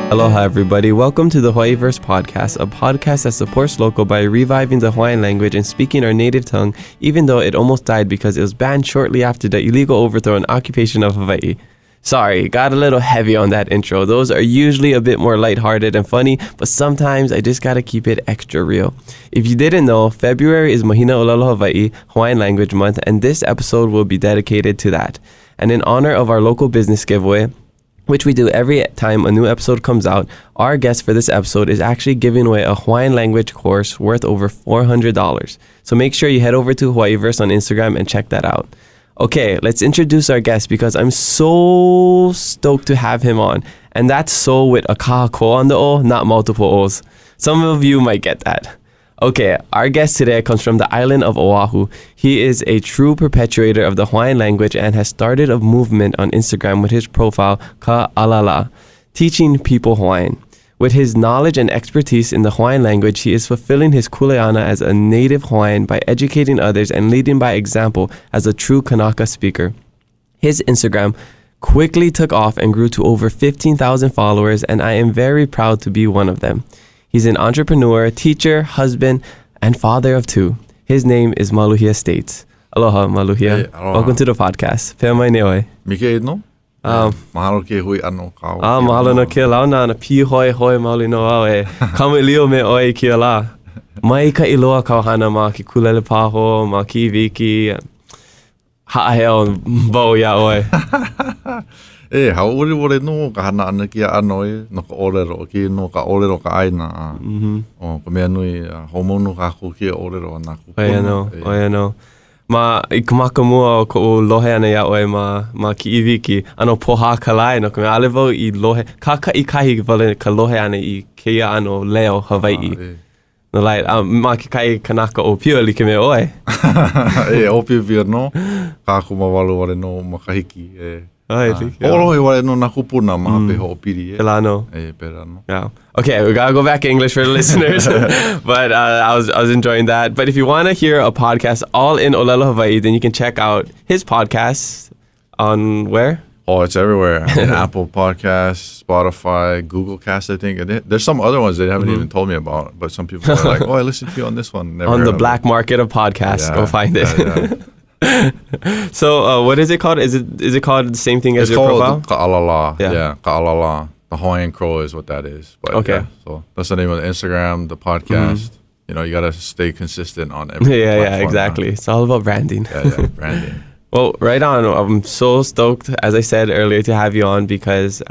Aloha, everybody. Welcome to the Hawaiiverse podcast, a podcast that supports local by reviving the Hawaiian language and speaking our native tongue, even though it almost died because it was banned shortly after the illegal overthrow and occupation of Hawaii. Sorry, got a little heavy on that intro. Those are usually a bit more lighthearted and funny, but sometimes I just gotta keep it extra real. If you didn't know, February is Mahina Olelo Hawaii, Hawaiian Language Month, and this episode will be dedicated to that. And in honor of our local business giveaway, which we do every time a new episode comes out, our guest for this episode is actually giving away a Hawaiian language course worth over $400. So make sure you head over to Hawaiiverse on Instagram and check that out. Okay, let's introduce our guest because I'm so stoked to have him on. And that's so with a kahako on the O, not multiple O's. Some of you might get that. Okay, our guest today comes from the island of Oahu. He is a true perpetuator of the Hawaiian language and has started a movement on Instagram with his profile, Ka'alala, teaching people Hawaiian. With his knowledge and expertise in the Hawaiian language, he is fulfilling his kuleana as a native Hawaiian by educating others and leading by example as a true Kanaka speaker. His Instagram quickly took off and grew to over 15,000 followers, and I am very proud to be one of them. He's an entrepreneur, teacher, husband, and father of two. His name is Maluhia States. Aloha, Maluhia. Hey, aloha. Welcome to the podcast. Pea mai neoi. Mike no? Mahalo ke hui ano ka. Mahalo na kia lau na pi hoi mauli no au e. Kama lio me oi kia la. Mai ka iloa kauhana ma ki kulele paho, ma ki viki. Ha'aheo bau ya oi. E, hauri wore no ka hana ana kia anoi no ka orero ki no ka orero ka aina. O ka mea nui homono ka ku kia orero na ku. Oia no. Ma I kamaka mua o ko lohe ana ia oi ma ki iwiki. Ano poha kalai no ka mea alevo I lohe. Kaka I kahi wale ka lohe ana I keia ano leo Hawaii. No lai, ma ki kai kanaka o pio li ke mea oi. E, o pio no. Ka ku mawalu wale no makahiki e. Yeah. Wale no na kupuna ma pe ho piri e. Pelano. E, pera no. Yeah. Okay, we gotta go back to English for the listeners. But I was enjoying that. But if you want to hear a podcast all in Olelo, Hawaii, then you can check out his podcast on where? Oh, it's everywhere. Apple Podcasts, Spotify, Google Cast, I think. And there's some other ones they haven't even told me about. But some people are like, oh, I listened to you on this one. Never on the black market of podcasts. Go find it. Yeah. So what is it called? Is it called the same thing as your profile? It's called Ka'alala. Yeah, Ka'alala. The Hawaiian crow is what that is. But okay. Yeah, so that's the name of the Instagram, the podcast. You know, you got to stay consistent on every platform. Yeah, exactly. It's all about branding. Yeah, branding. Well, right on. I'm so stoked, as I said earlier, to have you on because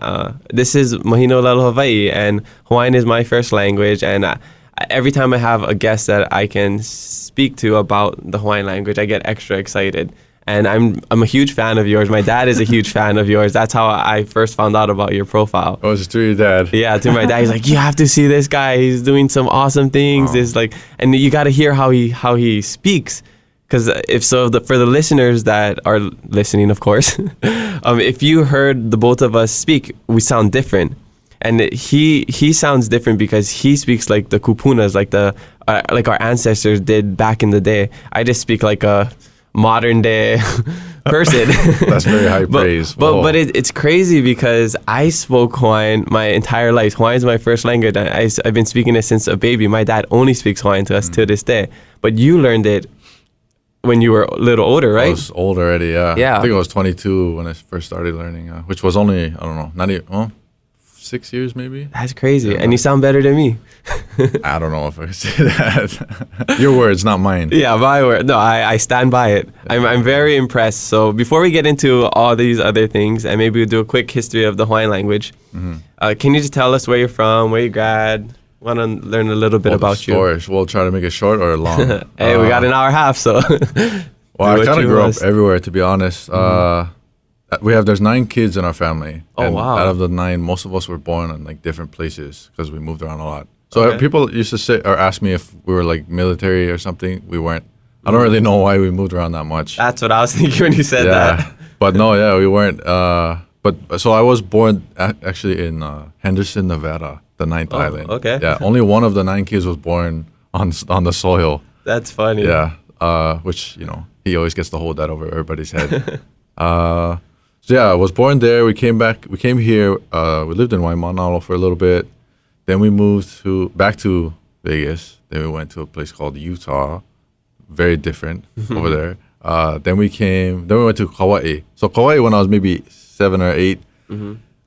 this is Mahina Olelo Hawaii, and Hawaiian is my first language. And every time I have a guest that I can speak to about the Hawaiian language, I get extra excited. And I'm a huge fan of yours. My dad is a huge fan of yours. That's how I first found out about your profile. Oh, it's to your dad? Yeah, to my dad. He's like, you have to see this guy. He's doing some awesome things. It's like, and you got to hear how he speaks. Because for the listeners that are listening, of course, if you heard the both of us speak, we sound different. And he sounds different because he speaks like the kupunas, like like our ancestors did back in the day. I just speak like a modern day person. That's very high praise. But it's crazy because I spoke Hawaiian my entire life. Hawaiian is my first language. I've been speaking it since a baby. My dad only speaks Hawaiian to us to this day. But you learned it when you were a little older, right? I was old already, yeah. I think I was 22 when I first started learning, which was only, I don't know, not even, 6 years maybe. That's crazy. Yeah, and you sound better than me. I don't know if I can say that. Your words, not mine. Yeah, my word. No, I stand by it. I'm very impressed. So before we get into all these other things, and maybe we'll do a quick history of the Hawaiian language, can you just tell us where you're from, where you grad? Want to learn a little bit about you. We'll try to make it short or long. Hey, we got an hour and a half, so. Well, I kind of grew up everywhere, to be honest. There's 9 kids in our family. Oh, wow. Out of the 9, most of us were born in like different places because we moved around a lot. So people used to say or ask me if we were like military or something. We weren't. I don't really know why we moved around that much. That's what I was thinking when you said that. But no, we weren't. But so I was born actually in Henderson, Nevada, the 9th island. Okay. Yeah, only one of the 9 kids was born on the soil. That's funny. Yeah, which he always gets to hold that over everybody's head. So yeah, I was born there. We came here. We lived in Waimanalo for a little bit. Then we moved back to Vegas. Then we went to a place called Utah. Very different over there. Then we went to Kauai. So Kauai, when I was maybe 7 or 8,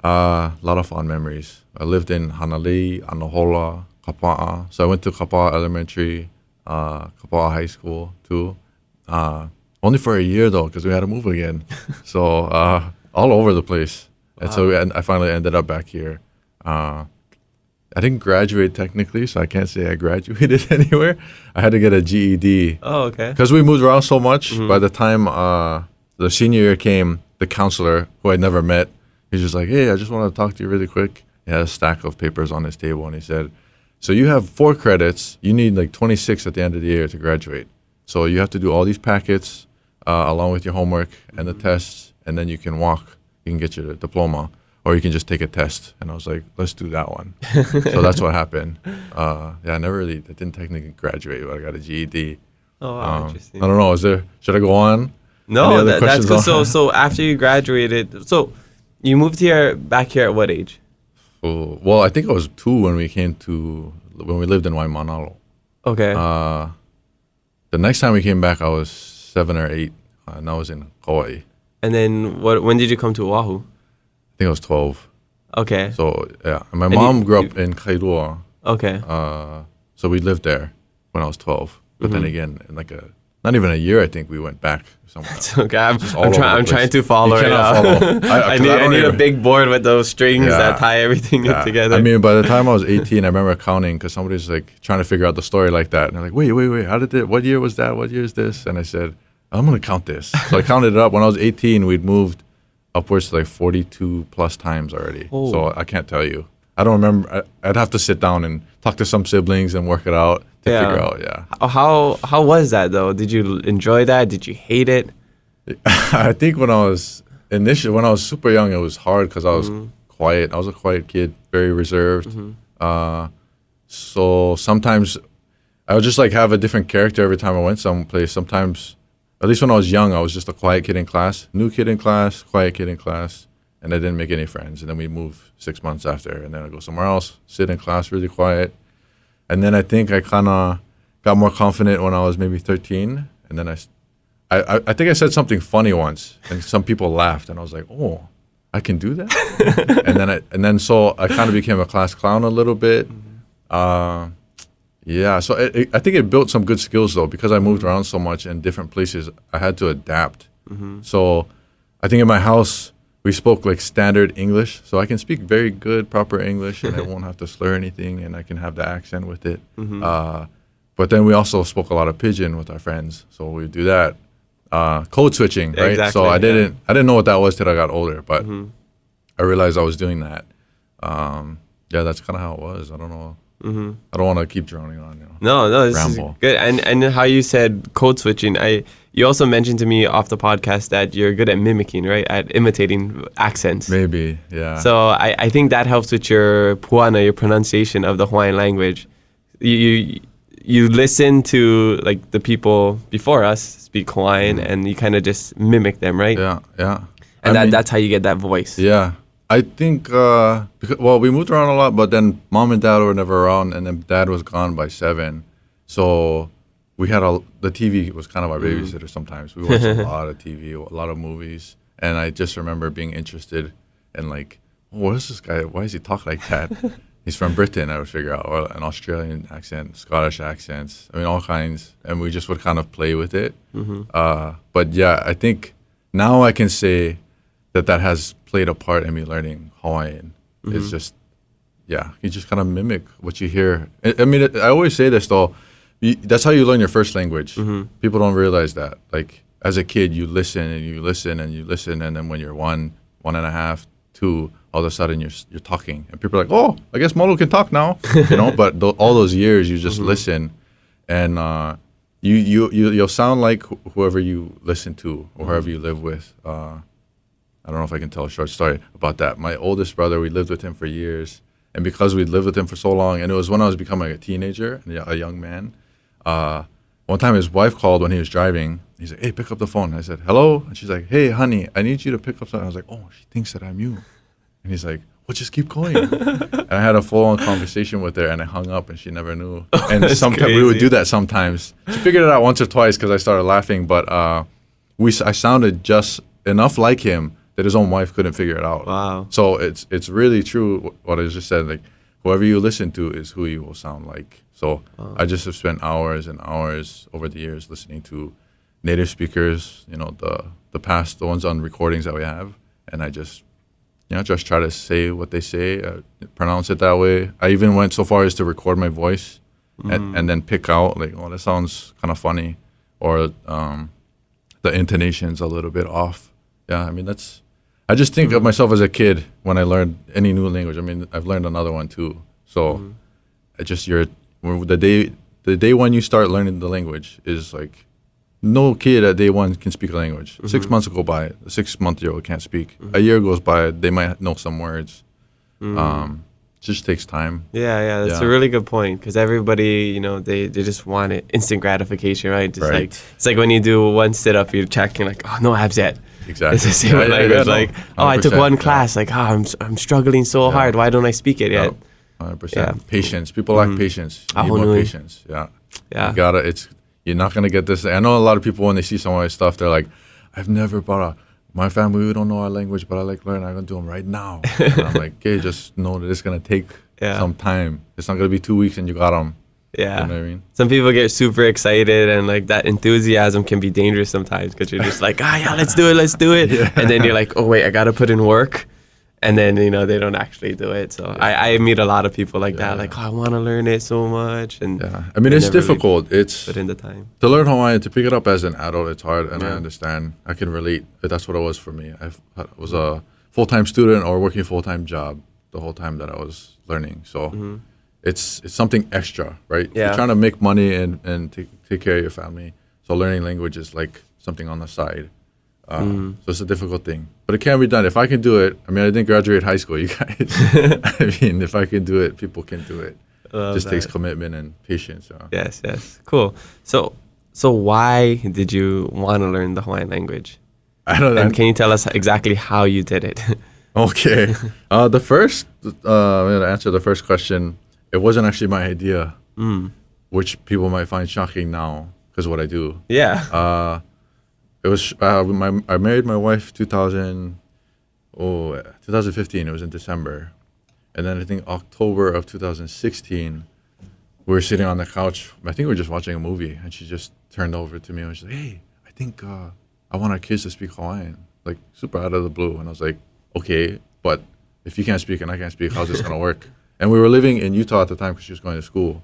a lot of fond memories. I lived in Hanalei, Anahola, Kapa'a. So I went to Kapa'a Elementary, Kapa'a High School too. Only for a year though, because we had to move again. So all over the place. Wow. And so I finally ended up back here. I didn't graduate technically, so I can't say I graduated anywhere. I had to get a GED. Oh, okay. Because we moved around so much. By the time the senior year came, the counselor, who I'd never met, he's just like, hey, I just want to talk to you really quick. He had a stack of papers on his table, and he said, so you have 4 credits. You need like 26 at the end of the year to graduate. So you have to do all these packets along with your homework and the tests, and then you can get your diploma. Or you can just take a test. And I was like, let's do that one. So that's what happened. I didn't technically graduate, but I got a GED. Oh, wow, interesting. I don't know, should I go on? No, that's good. So after you graduated, so you moved back here at what age? Well, I think I was 2 when we lived in Waimanalo. Okay. The next time we came back, I was 7 or 8, and I was in Kauai. And then when did you come to Oahu? I think I was 12. Okay. So, yeah. And my mom grew up in Kailua. Okay. So we lived there when I was 12. But then again, in not even a year, I think we went back somewhere. Okay. I'm trying to follow it out. I need a big board with those strings that tie everything together. I mean, by the time I was 18, I remember counting because somebody's like trying to figure out the story like that. And they're like, wait, what year was that? What year is this? And I said, I'm going to count this. So I counted it up. When I was 18, we'd moved upwards to like 42 plus times already. Oh. So I can't tell you. I don't remember. I'd have to sit down and talk to some siblings and work it out to figure out. Yeah. How was that though? Did you enjoy that? Did you hate it? I think when I was super young, it was hard because I was quiet. I was a quiet kid, very reserved. So sometimes I would just like have a different character every time I went someplace. Sometimes, at least when I was young, I was just a quiet kid in class, new kid in class, quiet kid in class, and I didn't make any friends. And then we moved 6 months after, and then I go somewhere else, sit in class, really quiet. And then I think I kind of got more confident when I was maybe 13. And then I think I said something funny once, and some people laughed, and I was like, oh, I can do that? and then so I kind of became a class clown a little bit. Yeah, so I think it built some good skills, though, because I moved around so much in different places. I had to adapt. So I think in my house, we spoke like standard English. So I can speak very good, proper English, and I won't have to slur anything, and I can have the accent with it. But then we also spoke a lot of Pidgin with our friends. So we do that. Code switching, right? Exactly, so I didn't know what that was till I got older, but I realized I was doing that. Yeah, that's kind of how it was. I don't know. I don't want to keep droning on. No, this ramble. Is good. And how you said code switching, you also mentioned to me off the podcast that you're good at mimicking, right? At imitating accents. Maybe, yeah. So I think that helps with your puana, your pronunciation of the Hawaiian language. You listen to like the people before us speak Hawaiian, and you kind of just mimic them, right? Yeah. And that's how you get that voice. Yeah. I think, we moved around a lot, but then mom and dad were never around, and then dad was gone by 7. So we had the TV was kind of our babysitter sometimes. We watched a lot of TV, a lot of movies. And I just remember being interested in like, what is this guy? Why does he talk like that? He's from Britain, I would figure out, or an Australian accent, Scottish accents. I mean, all kinds. And we just would kind of play with it. But yeah, I think now I can say that has played a part in me learning Hawaiian. It's just, you just kind of mimic what you hear. I mean, I always say this though, that's how you learn your first language. People don't realize that. Like as a kid, you listen and you listen and you listen, and then when you're 1, 1.5, 2, all of a sudden you're talking, and people are like, oh, I guess Malu can talk now, But all those years you just listen, and you'll sound like whoever you listen to or whoever you live with. I don't know if I can tell a short story about that. My oldest brother, we lived with him for years. And because we lived with him for so long, and it was when I was becoming a teenager and a young man, one time his wife called when he was driving. He's like, hey, pick up the phone. I said, hello. And she's like, hey, honey, I need you to pick up something. I was like, oh, she thinks that I'm you. And he's like, well, just keep going. And I had a full-on conversation with her, and I hung up, and she never knew. And sometimes we would do that sometimes. She figured it out once or twice because I started laughing, but I sounded just enough like him that his own wife couldn't figure it out. Wow. So it's really true what I just said. Like, whoever you listen to is who you will sound like. So I just have spent hours and hours over the years listening to native speakers, the ones on recordings that we have, and I just try to say what they say, pronounce it that way. I even went so far as to record my voice and then pick out, like, oh, that sounds kind of funny, or the intonation's a little bit off. Yeah, I mean, I just think of myself as a kid when I learned any new language. I mean, I've learned another one too. So the day when you start learning the language is like, no kid at day one can speak a language. 6 months go by, a 6-month-old can't speak. A year goes by, they might know some words. It just takes time. Yeah, that's a really good point, because everybody, they just want it, instant gratification, right? Just Right. like it's like when you do one sit-up, you're checking like, oh, no abs yet. Exactly. It's the same with language. no, Like, oh, I took 100%, one class. Like, oh, I'm struggling so hard. Why don't I speak it yet? 100%. Yeah. Patience. People lack patience. You need more patience. Yeah. Yeah. You're not going to get this. I know a lot of people, when they see some of my stuff, they're like, I've never bought my family, we don't know our language, but I like learning. I'm going to do them right now. And I'm like, okay, just know that it's going to take some time. It's not going to be 2 weeks and you got them. Yeah. You know what I mean? Some people get super excited, and like that enthusiasm can be dangerous sometimes, because you're just like, let's do it. Yeah. And then you're like, oh, wait, I got to put in work. And then, they don't actually do it. So I meet a lot of people like that, like, oh, I want to learn it so much. And I mean, it's difficult. It's put in the time. To learn Hawaiian, to pick it up as an adult, it's hard, and I understand. I can relate. That's what it was for me. I was a full-time student or working a full-time job the whole time that I was learning. So it's something extra, right? Yeah. You're trying to make money and take care of your family. So learning language is like something on the side. So it's a difficult thing, but it can be done. If I can do it, I mean, I didn't graduate high school, you guys. I mean, if I can do it, people can do it. It just takes commitment and patience. Yes, cool. So why did you want to learn the Hawaiian language? I don't know. And can you tell us exactly how you did it? Okay. I'm going to answer the first question. It wasn't actually my idea, which people might find shocking now because of what I do. Yeah. It was I married my wife 2015. It was in December, and then I think October of 2016, we were sitting on the couch. I think we were just watching a movie, and she just turned over to me and was like, "Hey, I think I want our kids to speak Hawaiian," like super out of the blue. And I was like, "Okay, but if you can't speak and I can't speak, how's this gonna work?" And we were living in Utah at the time because she was going to school,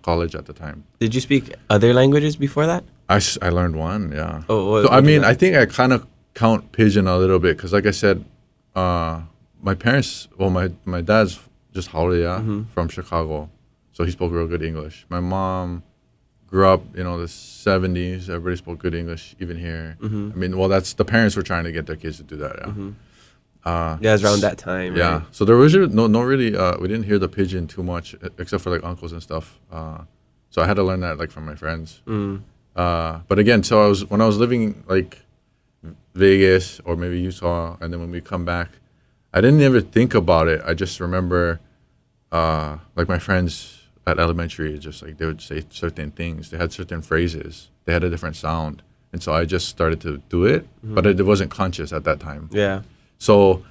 college at the time. Did you speak other languages before that? I learned one, yeah. Oh, so I mean, I think I kind of count Pidgin a little bit because, like I said, my parents, my dad's just Hawaiian from Chicago, so he spoke real good English. My mom grew up, the 70s. Everybody spoke good English, even here. I mean, that's the parents were trying to get their kids to do that, yeah. It was around that time. Yeah. Right? So there was no really, we didn't hear the Pidgin too much, except for like uncles and stuff. So I had to learn that like from my friends. But again, so when I was living like Vegas or maybe Utah, and then when we come back, I didn't ever think about it. I just remember like my friends at elementary, just like they would say certain things. They had certain phrases. They had a different sound. And so I just started to do it, but it wasn't conscious at that time. Yeah. So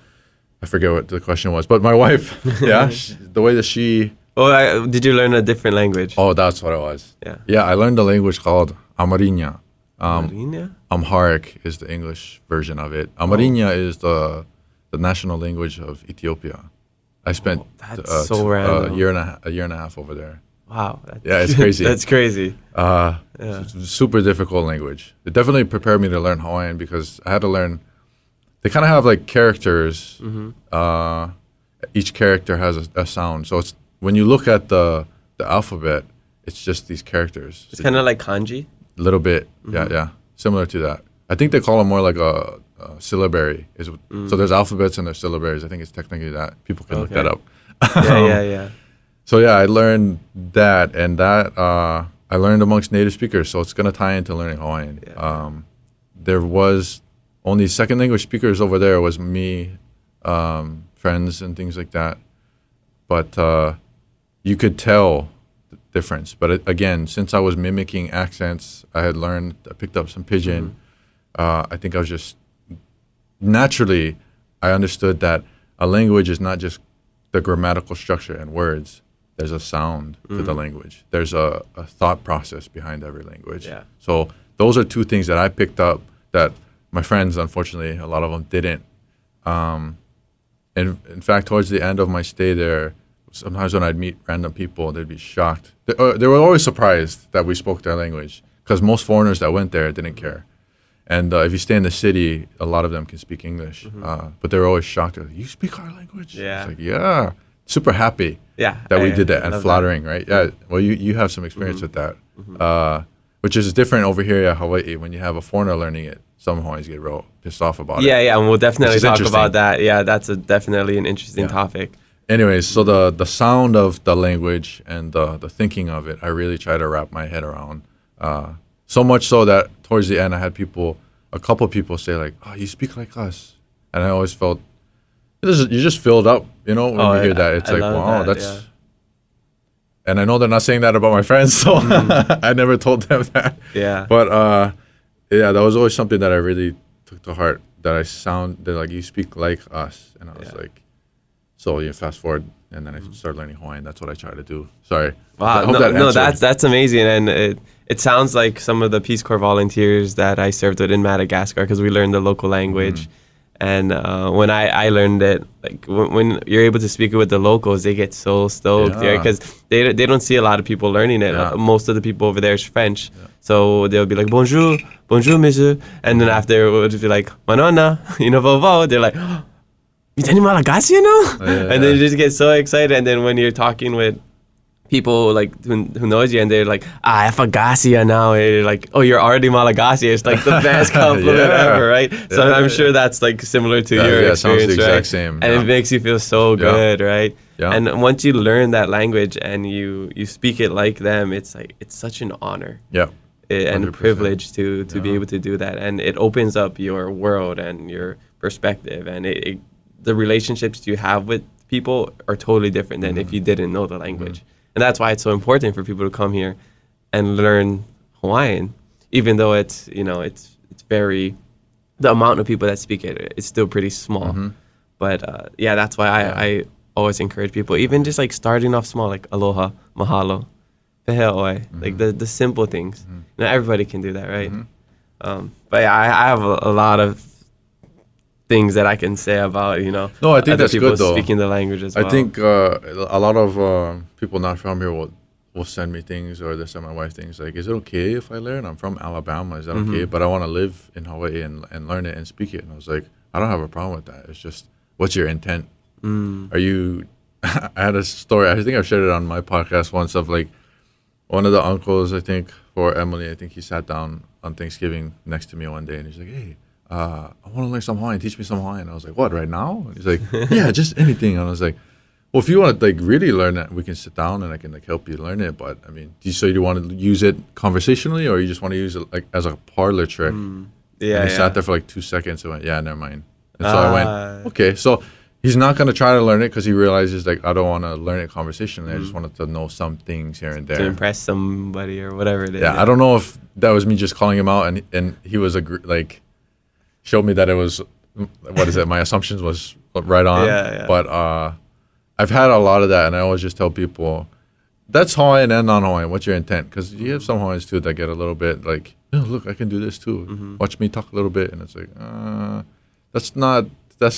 I forget what the question was, but my wife, the way that she... Oh, did you learn a different language? Oh, that's what it was. Yeah. Yeah, I learned a language called Amarinya. Amarinya? Amharic is the English version of it. Amarinya is the national language of Ethiopia. I spent so random. a year and a half over there. Wow. It's crazy. That's crazy. It's a super difficult language. It definitely prepared me to learn Hawaiian because I had to learn. They kind of have like characters. Each character has a sound. So it's when you look at the alphabet, it's just these characters. It's kind of like kanji. A little bit, yeah, similar to that. I think they call them more like a syllabary. So there's alphabets and there's syllabaries. I think it's technically that. People can look that up. Yeah. So yeah, I learned that, and that I I learned amongst native speakers, so it's going to tie into learning Hawaiian. Yeah. There was only second language speakers over there was me, friends and things like that. But you could tell the difference. But again, since I was mimicking accents, I picked up some Pidgin. I think I was just, naturally, I understood that a language is not just the grammatical structure and words. There's a sound to the language. There's a thought process behind every language. Yeah. So those are two things that I picked up that my friends, unfortunately, a lot of them didn't. And in fact, towards the end of my stay there, sometimes when I'd meet random people, they'd be shocked. They were always surprised that we spoke their language, because most foreigners that went there didn't care. And if you stay in the city, a lot of them can speak English. But they were always shocked. Like, you speak our language? Yeah. It's like, yeah. Super happy that we did that, and flattering, that. Right? Yeah. Well, you have some experience with that, which is different over here at Hawaii. When you have a foreigner learning it, some Hawaiians get real pissed off about it. Yeah, and we'll definitely talk about that. Yeah, that's definitely an interesting topic. Anyways, so the sound of the language and the thinking of it, I really try to wrap my head around. So much so that towards the end, I had a couple people say like, "Oh, you speak like us," and I always felt you're just filled up, when you hear that. It's like, wow, that's. Yeah. And I know they're not saying that about my friends, so I never told them that. Yeah. But that was always something that I really took to heart. That they're like, you speak like us, and I was like, so you fast forward, and then I started learning Hawaiian. That's what I try to do. Sorry. Wow. That's amazing, and it sounds like some of the Peace Corps volunteers that I served with in Madagascar, because we learned the local language. And when I learned it, like when you're able to speak it with the locals, they get so stoked, because they don't see a lot of people learning it. Most of the people over there is French, so they'll be like bonjour, monsieur, and then after it would be like manona, vovô. They're like, "Mitani Malagasy, and then you just get so excited. And then when you're talking with people like who knows you, and they're like, I Fagasia now, and you're like, oh, you're already Malagasy. It's like the best compliment ever, right? So I'm sure that's like similar to your experience, sounds the exact right? same. And it makes you feel so good, right? Yeah. And once you learn that language and you speak it like them, it's like it's such an honor. Yeah. And a privilege to be able to do that, and it opens up your world and your perspective, and the relationships you have with people are totally different than if you didn't know the language. And that's why it's so important for people to come here and learn Hawaiian, even though it's very, the amount of people that speak it is still pretty small. But that's why I always encourage people, even just like starting off small, like aloha, mahalo, pehe oi, like the simple things. Everybody can do that, right? But I have a lot of things that I can say about, No, I think other that's people good, though. speaking the language as well. I think a lot of people not from here will send me things, or they send my wife things like, is it okay if I learn? I'm from Alabama. Is that okay? But I want to live in Hawaii and learn it and speak it. And I was like, I don't have a problem with that. It's just, what's your intent? Are you... I had a story. I think I've shared it on my podcast once of like one of the uncles, I think, for Emily. I think he sat down on Thanksgiving next to me one day, and he's like, hey, I want to learn some Hawaiian. Teach me some Hawaiian. I was like, what, right now? And he's like, yeah, just anything. And I was like, well, if you want to like really learn that, we can sit down and I can like help you learn it. But I mean, do you want to use it conversationally, or you just want to use it like as a parlor trick? And he sat there for like 2 seconds and went, yeah, never mind. And so I went, okay. So he's not going to try to learn it because he realizes like, I don't want to learn it conversationally. I just wanted to know some things here and there. To impress somebody or whatever it is. Yeah, I don't know if that was me just calling him out, and he was showed me that it was, my assumptions was right on. But I've had a lot of that, and I always just tell people, that's Hawaiian and non-Hawaiian. What's your intent? Because you have some Hawaiians too that get a little bit like, oh, look, I can do this too. Watch me talk a little bit. And it's like, that's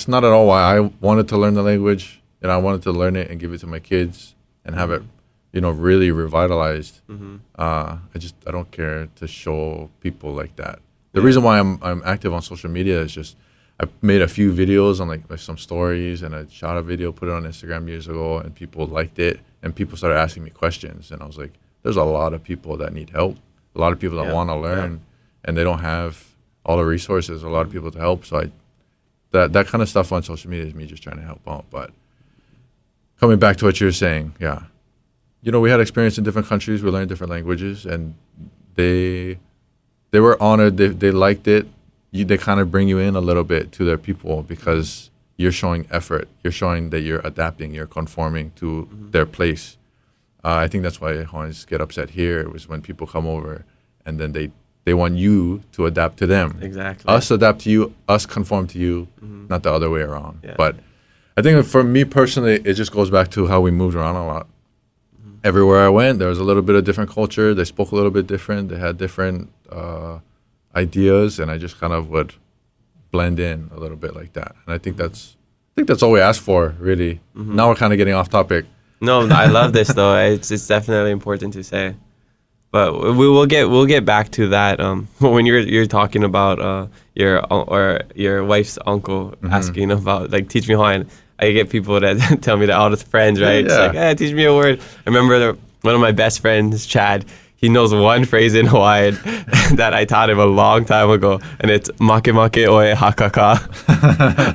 not at all why I wanted to learn the language, and I wanted to learn it and give it to my kids and have it, really revitalized. I don't care to show people like that. The reason why I'm active on social media is just I made a few videos on like some stories, and I shot a video, put it on Instagram years ago, and people liked it, and people started asking me questions, and I was like, there's a lot of people that need help, a lot of people that want to learn, and they don't have all the resources, a lot of people to help. So that kind of stuff on social media is me just trying to help out. But coming back to what you were saying, we had experience in different countries. We learned different languages, and they were honored. They liked it. They kind of bring you in a little bit to their people because you're showing effort. You're showing that you're adapting. You're conforming to their place. I think that's why Hawaiians get upset here. It was when people come over, and then they want you to adapt to them. Exactly. Us adapt to you. Us conform to you. Not the other way around. Yeah. But I think for me personally, it just goes back to how we moved around a lot. Everywhere I went, there was a little bit of different culture. They spoke a little bit different. They had different ideas, and I just kind of would blend in a little bit like that. And I think that's all we asked for, really. Now we're kind of getting off topic. No, I love this though. It's definitely important to say, but we'll get back to that. When you're talking about your wife's uncle asking about like teach me Hawaiian. I get people that tell me that all the friends, right? Yeah. It's like, hey, teach me a word. I remember one of my best friends, Chad. He knows one phrase in Hawaiian that I taught him a long time ago, and it's make make oe hakaka.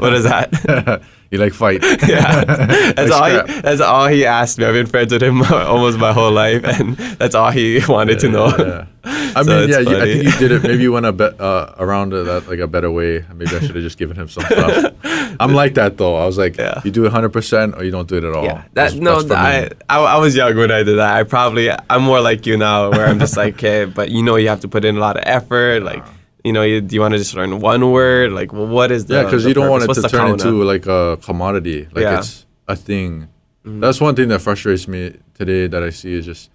What is that? You like fight. Yeah, that's all he asked me. I've been friends with him almost my whole life, and that's all he wanted to know. Yeah. I think you did it. Maybe you went around that like a better way. Maybe I should have just given him some stuff. I'm like that though. I was like, you do it 100% or you don't do it at all. Yeah, I was young when I did that. I'm more like you now, where I'm just like, okay, but you have to put in a lot of effort. Like, do you want to just learn one word? Like, well, what is the because you don't want it What's to turn kauna? into like a commodity. Like it's a thing. That's one thing that frustrates me today that I see is just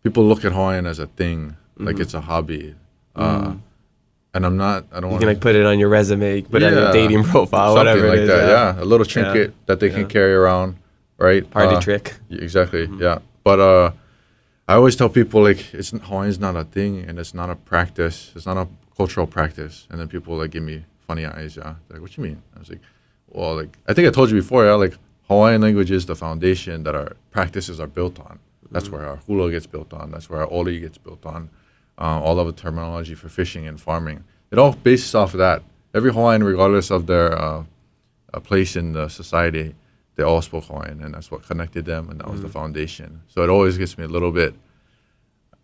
people look at Hawaiian as a thing, like it's a hobby. And I don't want to. You can like put it on your resume, put it on your dating profile, something whatever like it is. that. Yeah, a little trinket that they can carry around, right? Party trick. Exactly. Yeah, but I always tell people like Hawaiian's not a thing and it's not a practice. It's not a cultural practice. And then people like give me funny eyes. Yeah, they're like, what you mean? I was like, well, like I think I told you before. Yeah, like Hawaiian language is the foundation that our practices are built on. That's where our hula gets built on. That's where our oli gets built on. All of the terminology for fishing and farming. It all bases off of that. Every Hawaiian, regardless of their place in the society, they all spoke Hawaiian, and that's what connected them, and that was the foundation. So it always gets me a little bit,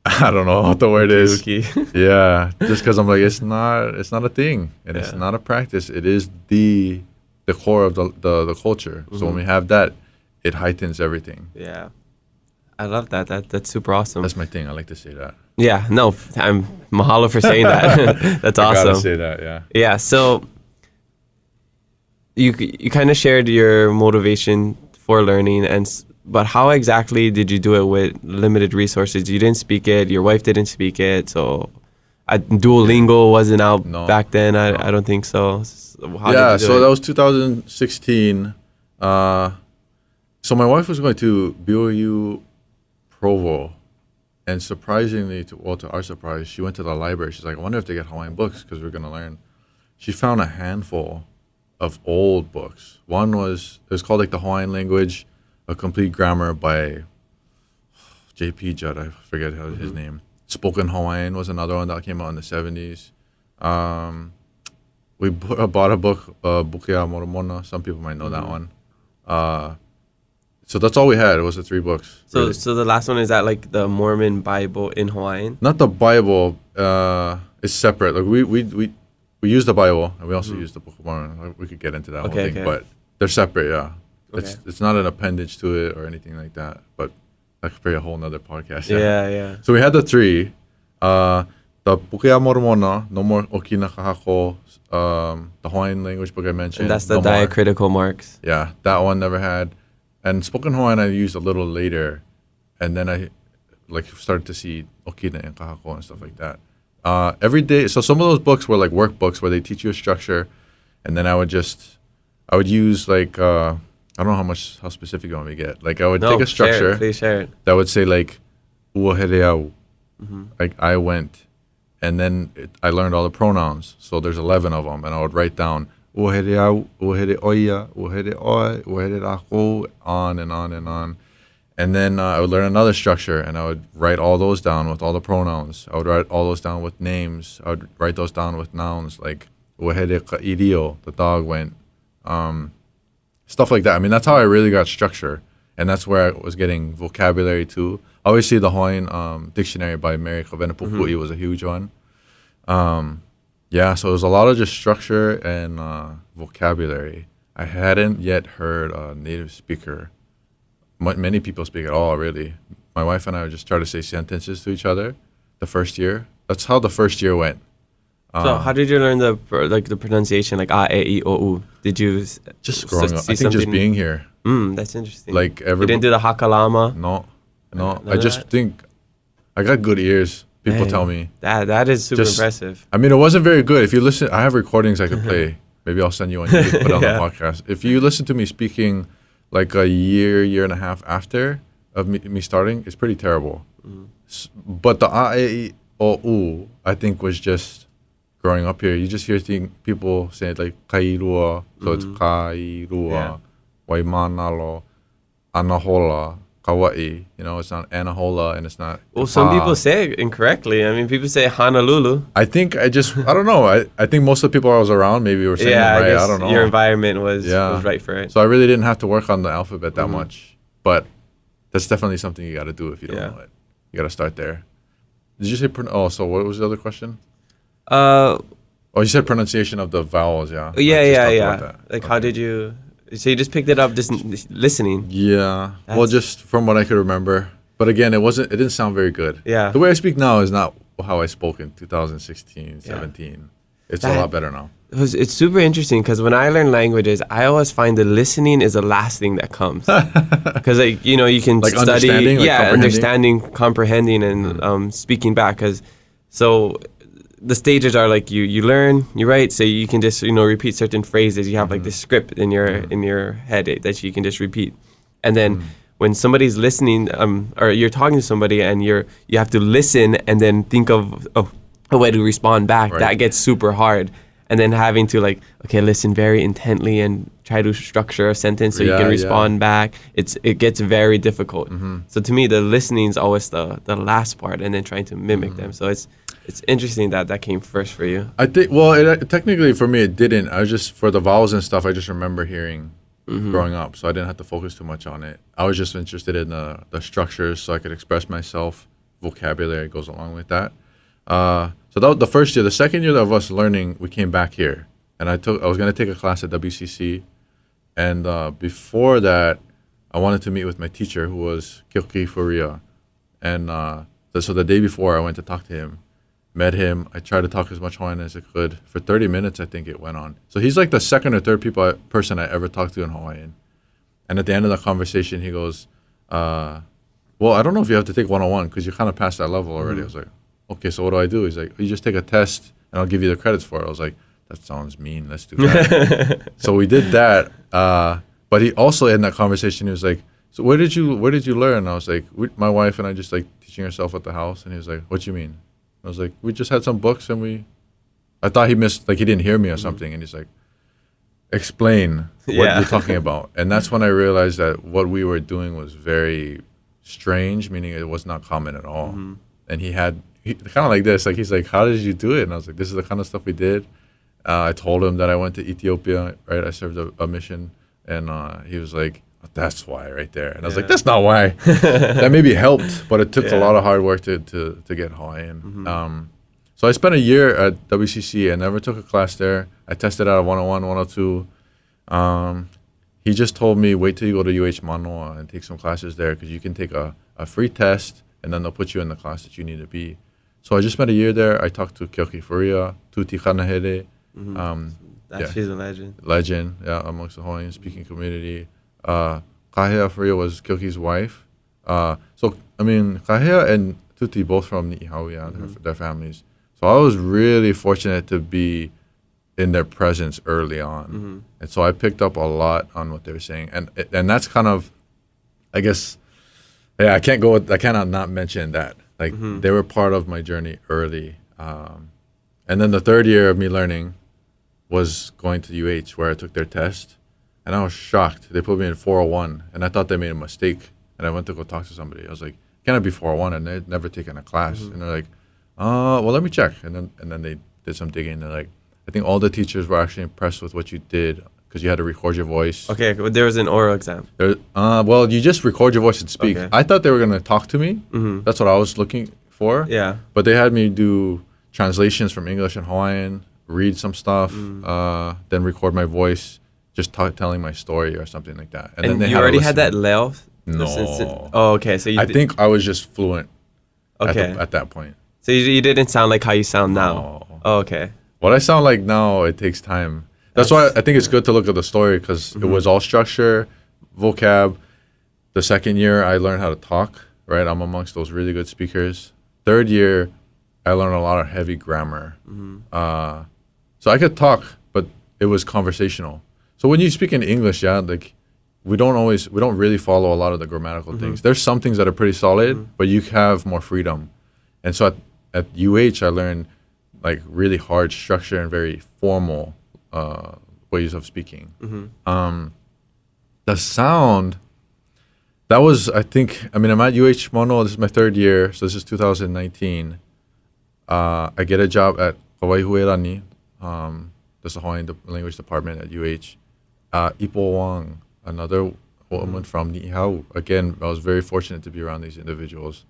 I don't know what the word is. Yeah, just because I'm like, it's not a thing, and it's not a practice. It is the core of the culture. So when we have that, it heightens everything. Yeah. I love that. That's super awesome. That's my thing. I like to say that. Yeah, no, I'm mahalo for saying that. That's awesome. I gotta say that, yeah. Yeah, so you kind of shared your motivation for learning, but how exactly did you do it with limited resources? You didn't speak it. Your wife didn't speak it. So Duolingo wasn't out back then. I don't think so. How did you do it? That was 2016. So my wife was going to BOU Provo, and surprisingly, to our surprise, she went to the library. She's like, I wonder if they get Hawaiian books because we're going to learn. She found a handful of old books. One was called like the Hawaiian Language, a complete grammar by J.P. Judd. I forget his name. Spoken Hawaiian was another one that came out in the 70s. We bought a book, Bukea Moromona. Some people might know that one. So that's all we had. It was the 3 books. So really. So the last one, is that like the Mormon Bible in Hawaiian? Not the Bible. It's separate. Like we use the Bible and we also use the Book of Mormon. We could get into that whole thing, but they're separate. Yeah, it's not an appendage to it or anything like that. But that could be a whole nother podcast. Yeah. So we had the 3. The Bukea Mormona, No More Okina Kahako, the Hawaiian language book I mentioned. And that's the Diacritical Marks. Yeah, that one never had. And spoken Hawaiian I used a little later, and then I started to see Okina and Kahako and stuff like that. Every day, so some of those books were like workbooks where they teach you a structure, and then I would use like I don't know how specific you want me to get. Like I would take a structure, please share it. That would say like uahereau, like I went, and then I learned all the pronouns. So there's 11 of them, and I would write down uahereau, uahereoia, uahereoi, uahererako, on and on and on. And then I would learn another structure, and I would write all those down with all the pronouns. I would write all those down with names. I would write those down with nouns, like uahere ka'irio, the dog went. Stuff like that. I mean, that's how I really got structure. And that's where I was getting vocabulary too. Obviously, the Hawaiian dictionary by Mary Kavenapukui was a huge one. Yeah, so it was a lot of just structure and vocabulary. I hadn't yet heard a native speaker. Many people speak at all, really. My wife and I would just try to say sentences to each other the first year. That's how the first year went. So how did you learn the pronunciation, like a, e, I, o, u? Did you just growing up? I think just being here. That's interesting. Like you didn't do the hakalama? No. I just think I got good ears. People tell me that is super impressive. I mean, it wasn't very good. If you listen, I have recordings I could play. Maybe I'll send you one. You can put on the podcast. If you listen to me speaking, like a year and a half after of me starting, it's pretty terrible. But the a, e, I, o, u, I think was just growing up here. You just hear people say it like kairua, so it's kairua, waimanalo, anahola. Hawaii, it's not Anahola and it's not. Well, some people say it incorrectly. I mean, people say Honolulu. I think I don't know. I think most of the people I was around maybe were saying it right. I don't know. Your environment was right for it. So I really didn't have to work on the alphabet that much. But that's definitely something you got to do if you don't know it. You got to start there. Did you say, so what was the other question? You said pronunciation of the vowels, yeah. Yeah. Like, how did you... So you just picked it up just listening? Yeah. Well, just from what I could remember. But again, it didn't sound very good. Yeah. The way I speak now is not how I spoke in 2016, 17. It's a lot better now. It's super interesting because when I learn languages, I always find the listening is the last thing that comes. Because, you can like study. understanding, comprehending, and speaking back. So the stages are like you learn, you write, so you can just repeat certain phrases. You have like this script in your head that you can just repeat, and then when somebody's listening, or you're talking to somebody and you have to listen and then think of a way to respond back. Right. That gets super hard, and then having to listen very intently and try to structure a sentence so you can respond back. It gets very difficult. So to me, the listening is always the last part, and then trying to mimic them. So it's interesting that came first for you. I think, technically for me, it didn't. I was just, for the vowels and stuff, I just remember hearing growing up, so I didn't have to focus too much on it. I was just interested in the structures so I could express myself. Vocabulary goes along with that. So that was the first year. The second year of us learning, we came back here, and I was going to take a class at WCC, and before that, I wanted to meet with my teacher, who was Kyoki Furia, and so the day before, I went to talk to him. Met him. I tried to talk as much Hawaiian as I could. For 30 minutes, I think it went on. So he's like the second or third person I ever talked to in Hawaiian. And at the end of the conversation, he goes, well, I don't know if you have to take 101 because you're kind of past that level already. I was like, okay, so what do I do? He's like, you just take a test and I'll give you the credits for it. I was like, that sounds mean. Let's do that. So we did that. But he also, in that conversation, he was like, so where did you learn? And I was like, my wife and I just teaching herself at the house. And he was like, what do you mean? I was like, we just had some books and I thought he missed, he didn't hear me or something. And he's like, explain what you're talking about. And that's when I realized that what we were doing was very strange, meaning it was not common at all. And he kind of like this, he's like, how did you do it? And I was like, this is the kind of stuff we did. I told him that I went to Ethiopia, right? I served a mission. And he was like, that's why right there. And I was like, that's not why. That maybe helped, but it took a lot of hard work to get Hawaiian. So I spent a year at WCC. I never took a class there. I tested out a 101, 102. He just told me, wait till you go to UH Manoa and take some classes there because you can take a free test and then they'll put you in the class that you need to be. So I just spent a year there. I talked to Kyoki Furia, Tuti Kanahere. She's a legend. Legend, amongst the Hawaiian speaking community. Kahea Furia was Kyoki's wife. Kahea and Tuti both from Nihao, their families. So I was really fortunate to be in their presence early on. And so I picked up a lot on what they were saying. And that's kind of, I guess, I cannot not mention that. They were part of my journey early. And then the third year of me learning was going to UH where I took their test. And I was shocked. They put me in 401, and I thought they made a mistake. And I went to go talk to somebody. I was like, can I be 401? And they'd never taken a class. And they're like, well, let me check. And then they did some digging. They're like, I think all the teachers were actually impressed with what you did because you had to record your voice. Okay, but there was an oral exam. Well, you just record your voice and speak. Okay. I thought they were going to talk to me. Mm-hmm. That's what I was looking for. Yeah. But they had me do translations from English and Hawaiian, read some stuff, then record my voice, just telling my story or something like that. And then they you already had that leo? No. Oh, okay. So I think I was just fluent okay. at that point. So you didn't sound like how you sound now? No. Oh, okay. What I sound like now, it takes time. That's why I think it's good to look at the story, because it was all structure, vocab. The second year, I learned how to talk, right? I'm amongst those really good speakers. Third year, I learned a lot of heavy grammar. So I could talk, but it was conversational. So when you speak in English, like we don't really follow a lot of the grammatical things. There's some things that are pretty solid, but you have more freedom. And so at UH, I learned like really hard structure and very formal ways of speaking. The sound, that was, I think, I'm at UH Mono, this is my third year, so this is 2019. I get a job at Hawaiiverse, that's the Hawaiian language department at UH. Ipo Wang, another woman from Nihao. Again, I was very fortunate to be around these individuals.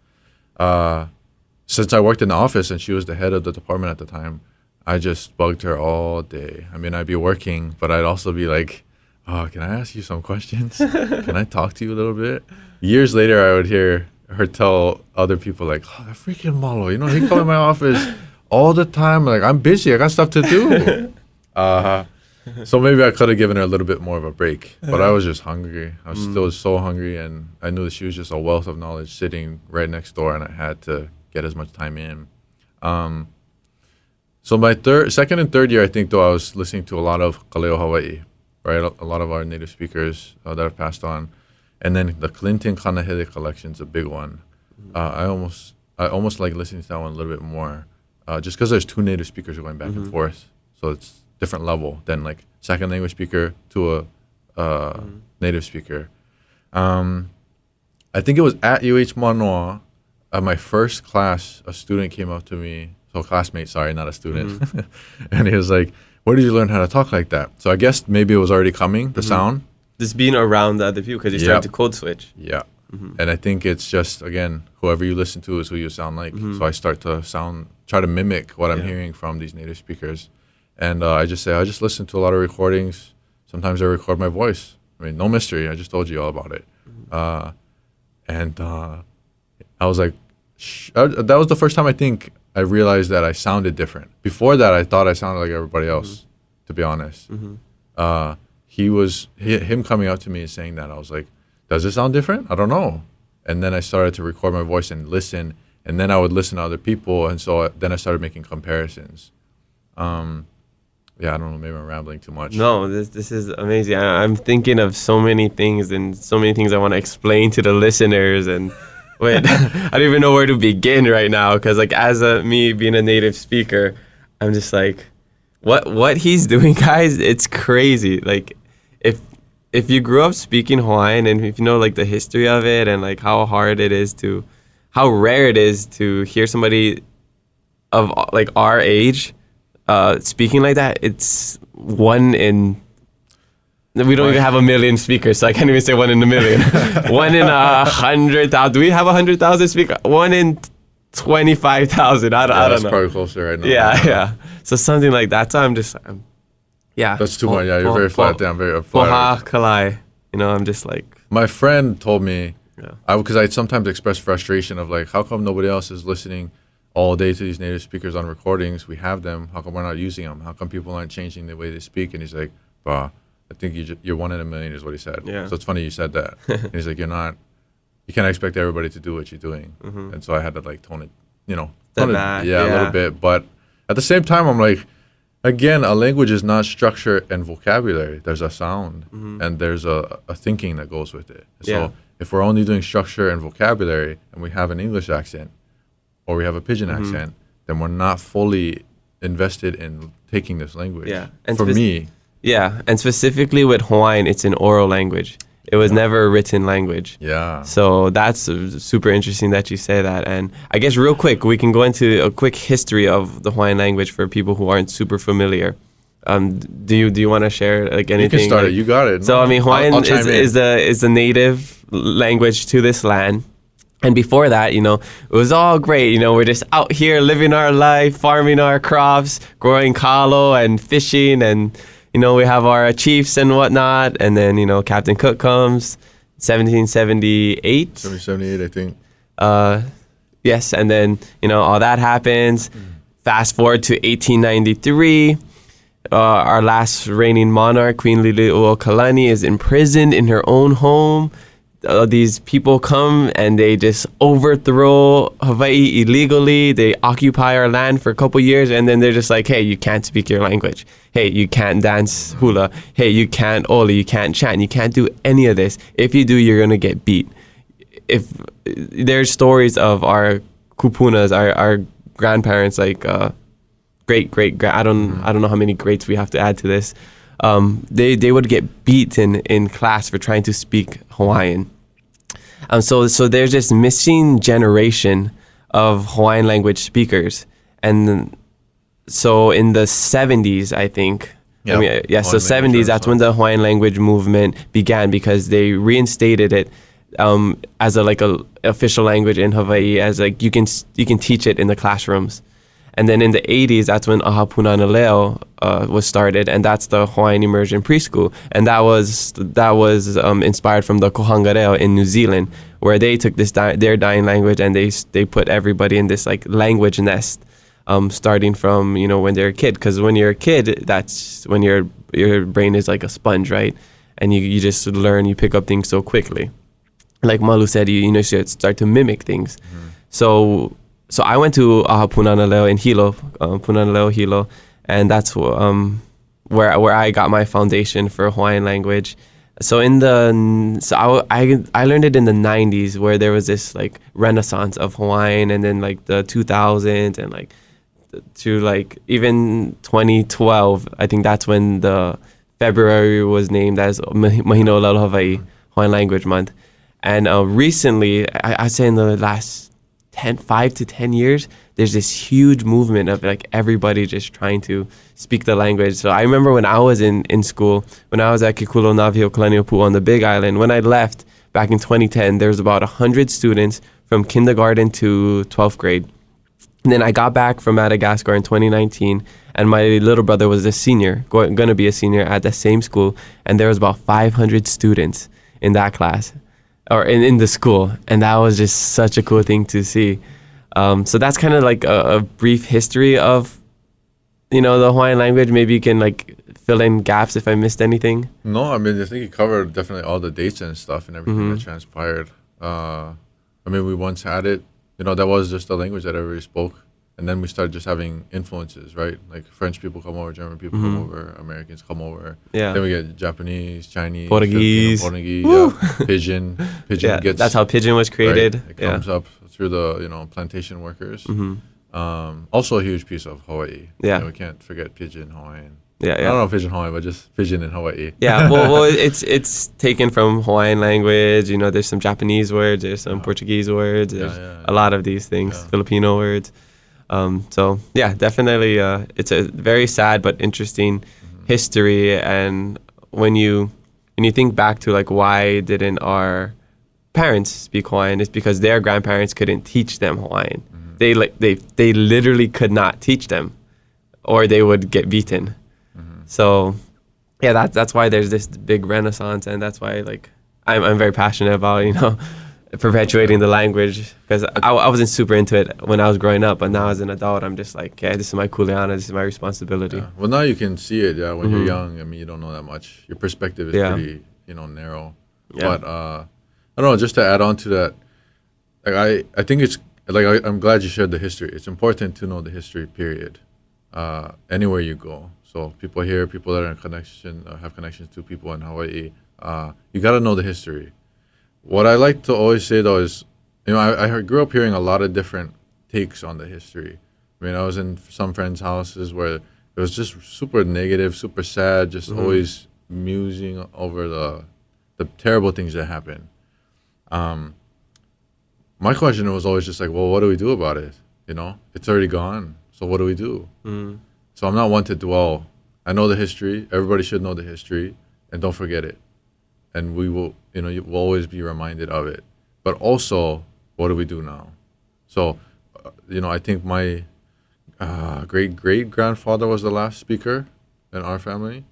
Since I worked in the office and she was the head of the department at the time, I just bugged her all day. I'd be working, but I'd also be like, oh, can I ask you some questions? Can I talk to you a little bit? Years later, I would hear her tell other people like, oh, that freaking Malo, he come in my office all the time. Like, I'm busy. I got stuff to do. So maybe I could have given her a little bit more of a break, but I was just hungry. I was still so hungry, and I knew that she was just a wealth of knowledge sitting right next door, and I had to get as much time in. So my second and third year, I think, though, I was listening to a lot of Kaleo Hawaii, right? A lot of our native speakers that have passed on. And then the Clinton Kanahele collection is a big one. I almost like listening to that one a little bit more, just because there's two native speakers going back and forth. So it's different level than like second language speaker to a native speaker. I think it was at UH Manoa, my first class, a student came up to me, so a classmate, sorry, not a student. And he was like, where did you learn how to talk like that? So I guess maybe it was already coming, the sound. Just being around the other people, because you started to code switch. Yeah. And I think it's just, again, whoever you listen to is who you sound like. So I start to try to mimic what I'm hearing from these native speakers. And I just listen to a lot of recordings. Sometimes I record my voice. No mystery. I just told you all about it. And I was like, that was the first time I think I realized that I sounded different. Before that, I thought I sounded like everybody else, to be honest. Him coming up to me and saying that, I was like, does it sound different? I don't know. And then I started to record my voice and listen. And then I would listen to other people. And so then I started making comparisons. Yeah, I don't know. Maybe I'm rambling too much. No, this is amazing. I'm thinking of so many things and so many things I want to explain to the listeners. And wait, I don't even know where to begin right now, because like as me being a native speaker, I'm just like, what he's doing, guys, it's crazy. Like if you grew up speaking Hawaiian and if you know like the history of it and like how rare it is to hear somebody of like our age speaking like that, it's one in. We don't even have 1 million speakers, so I can't even say 1 in a million. 1 in 100,000. Do we have 100,000 speakers? 1 in 25,000. I don't know. That's probably closer right now. Yeah. So something like that. So I'm just, That's too much. Yeah, you're very flat down, very flat. Kalai. I'm just like. My friend told me, because I sometimes express frustration of like, how come nobody else is listening all day to these native speakers on recordings? We have them. How come we're not using them? How come people aren't changing the way they speak? And he's like, bah, I think you're 1 in a million is what he said. Yeah. So it's funny you said that. And he's like, you can't expect everybody to do what you're doing. And so I had to like tone it, a little bit. But at the same time, I'm like, again, a language is not structure and vocabulary. There's a sound and there's a thinking that goes with it. So if we're only doing structure and vocabulary and we have an English accent or we have a pidgin accent, then we're not fully invested in taking this language. Yeah. And for me. Yeah. And specifically with Hawaiian, it's an oral language. It was never a written language. Yeah. So that's super interesting that you say that. And I guess real quick, we can go into a quick history of the Hawaiian language for people who aren't super familiar. Do you want to share like anything? You can start like, it. You got it. So No, I mean, Hawaiian I'll chime in. is the native language to this land. And before that, it was all great. We're just out here living our life, farming our crops, growing kalo and fishing. And, we have our chiefs and whatnot. And then, Captain Cook comes, 1778. 1778, I think. Yes. And then, all that happens. Fast forward to 1893. Our last reigning monarch, Queen Liliuokalani, is imprisoned in her own home. These people come and they just overthrow Hawaii illegally. They occupy our land for a couple years, and then they're just like, hey, you can't speak your language. Hey, you can't dance hula. Hey, you can't oli. You can't chant. You can't do any of this. If you do, you're going to get beat. If there's stories of our kupunas, our grandparents, like great, I don't know how many greats we have to add to this. They would get beaten in class for trying to speak Hawaiian. So there's this missing generation of Hawaiian language speakers. And so in the 70s, I think, Yep. so 70s, that's when the Hawaiian language movement began, because they reinstated it as a official language in Hawaii, as like you can teach it in the classrooms. And then in the 80s, that's when Ahapuna Leo was started, and that's the Hawaiian Immersion Preschool. And that was inspired from the Kohangareo in New Zealand, where they took this their dying language and they put everybody in this like language nest, starting from when they're a kid. Because when you're a kid, that's when your brain is like a sponge, right? And you just learn, you pick up things so quickly. Like Malu said, you should start to mimic things. So I went to Punanaleo in Hilo, Punanaleo Hilo, and that's where I got my foundation for Hawaiian language. So I learned it in the 90s, where there was this like renaissance of Hawaiian, and then like the 2000s and like to like even 2012, I think that's when the February was named as Mahino Lalo Hawaii, Hawaiian Language Month. And recently, I'd say in the last 5 to 10 years, there's this huge movement of like everybody just trying to speak the language. So I remember when I was in school, when I was at Kikulo Navio Kalaniopuu on the Big Island, when I left back in 2010, there was about 100 students from kindergarten to 12th grade. And then I got back from Madagascar in 2019, and my little brother was a senior, going to be a senior at the same school, and there was about 500 students in that class, or in the school, and that was just such a cool thing to see. So that's kind of like a brief history of, the Hawaiian language. Maybe you can like fill in gaps if I missed anything. No, I mean, I think you covered definitely all the dates and stuff and everything that transpired. We once had it, that was just the language that everybody spoke. And then we started just having influences, right? Like French people come over, German people come over, Americans come over. Yeah. Then we get Japanese, Chinese, Portuguese. Pigeon. Yeah, gets, that's how Pidgin was created. Right? It comes up through the plantation workers. Also a huge piece of Hawaii. Yeah. We can't forget Pidgin Hawaiian. Yeah. I don't know Pidgin Hawaiian, but just Pidgin in Hawaii. Yeah, well, it's taken from Hawaiian language. There's some Japanese words, there's some Portuguese words, there's a lot of these things, Filipino words. So yeah, definitely, it's a very sad but interesting history. And when you think back to like why didn't our parents speak Hawaiian, it's because their grandparents couldn't teach them Hawaiian. They literally could not teach them, or they would get beaten. So yeah, that's why there's this big renaissance, and that's why like I'm very passionate about perpetuating the language, because I wasn't super into it when I was growing up, but now as an adult, I'm just like, this is my kuleana, this is my responsibility. Yeah. Well, now you can see it. Yeah, when you're young, you don't know that much. Your perspective is pretty, narrow. Yeah. But I don't know. Just to add on to that, like I think it's like I'm glad you shared the history. It's important to know the history. Period. Anywhere you go. So people here, people that are in connection, have connections to people in Hawaii. You got to know the history. What I like to always say though is, I grew up hearing a lot of different takes on the history. I was in some friends' houses where it was just super negative, super sad, just always musing over the terrible things that happened. My question was always just like, well, what do we do about it? It's already gone. So what do we do? So I'm not one to dwell I know the history. Everybody should know the history, and don't forget it. And we will, you will always be reminded of it. But also, what do we do now? So, I think my great-great-grandfather was the last speaker in our family.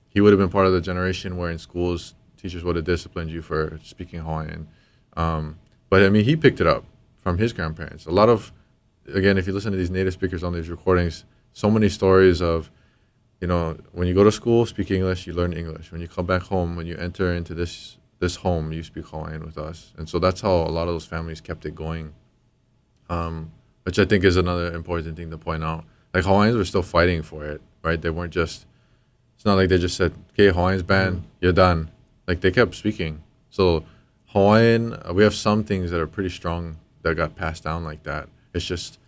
He would have been part of the generation where in schools, teachers would have disciplined you for speaking Hawaiian. But, I mean, he picked it up from his grandparents. A lot of, again, if you listen to these native speakers on these recordings, so many stories of, when you go to school, speak English, you learn English. When you come back home, when you enter into this home, you speak Hawaiian with us. And so that's how a lot of those families kept it going, which I think is another important thing to point out. Like, Hawaiians were still fighting for it, right? They weren't just, it's not like they just said, okay, Hawaiian's banned, you're done. Like, they kept speaking. So Hawaiian, we have some things that are pretty strong that got passed down like that. It's just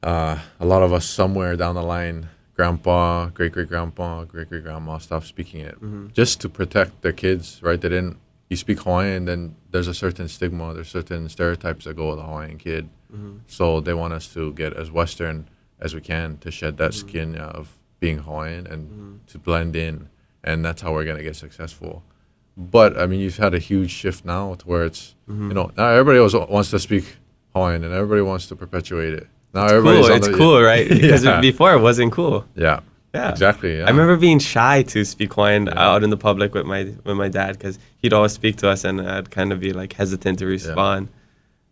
a lot of us somewhere down the line, grandpa, great-great-grandpa, great-great-grandma stopped speaking it just to protect their kids, right? You speak Hawaiian, then there's a certain stigma, there's certain stereotypes that go with a Hawaiian kid. So they want us to get as Western as we can to shed that skin of being Hawaiian and to blend in. And that's how we're going to get successful. But, I mean, you've had a huge shift now to where it's, now everybody wants to speak Hawaiian and everybody wants to perpetuate it. Now it's cool, right? Because before it wasn't cool. Yeah. Exactly. Yeah. I remember being shy to speak Hawaiian out in the public with my dad because he'd always speak to us and I'd kind of be like hesitant to respond.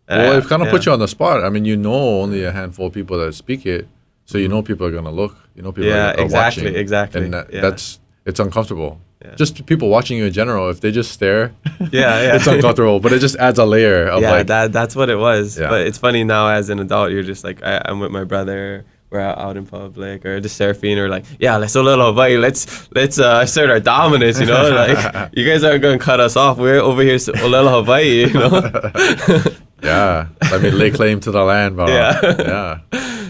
Well, it kind of put you on the spot. I mean, only a handful of people that speak it, so people are gonna look. People are watching. Exactly. And it's uncomfortable. Yeah. Just people watching you in general. If they just stare, it's uncomfortable. But it just adds a layer of that's what it was. Yeah. But it's funny now as an adult, you're just like I'm with my brother. We're out in public or just surfing or like, let's a little Hawaii. Let's assert our dominance, Like you guys aren't gonna cut us off. We're over here a little Hawaii, Yeah. Let me lay claim to the land, bro. Yeah.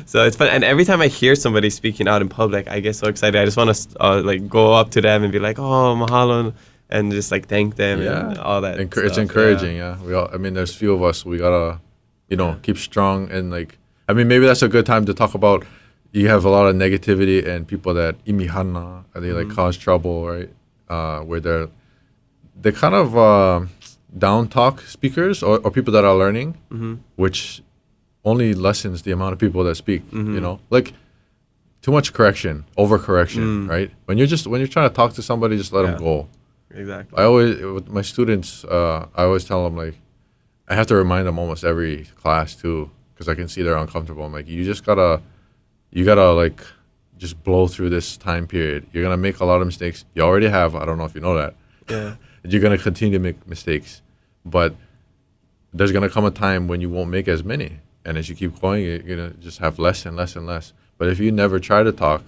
So it's fun, and every time I hear somebody speaking out in public, I get so excited. I just want to go up to them and be like, "Oh, mahalo," and just like thank them and all that. It's encouraging. We all. I mean, there's few of us. We gotta, keep strong and like. I mean, maybe that's a good time to talk about. You have a lot of negativity and people that imihana, they like cause trouble, right? Where they're kind of down talk speakers or people that are learning, which only lessens the amount of people that speak, like too much correction, overcorrection, right? When you're trying to talk to somebody, just let them go. Exactly. With my students, I always tell them, like, I have to remind them almost every class too, because I can see they're uncomfortable. I'm like, you gotta like just blow through this time period. You're gonna make a lot of mistakes. You already have. I don't know if you know that. Yeah. You're gonna continue to make mistakes, but there's gonna come a time when you won't make as many. And as you keep going, you're gonna just have less and less and less. But if you never try to talk,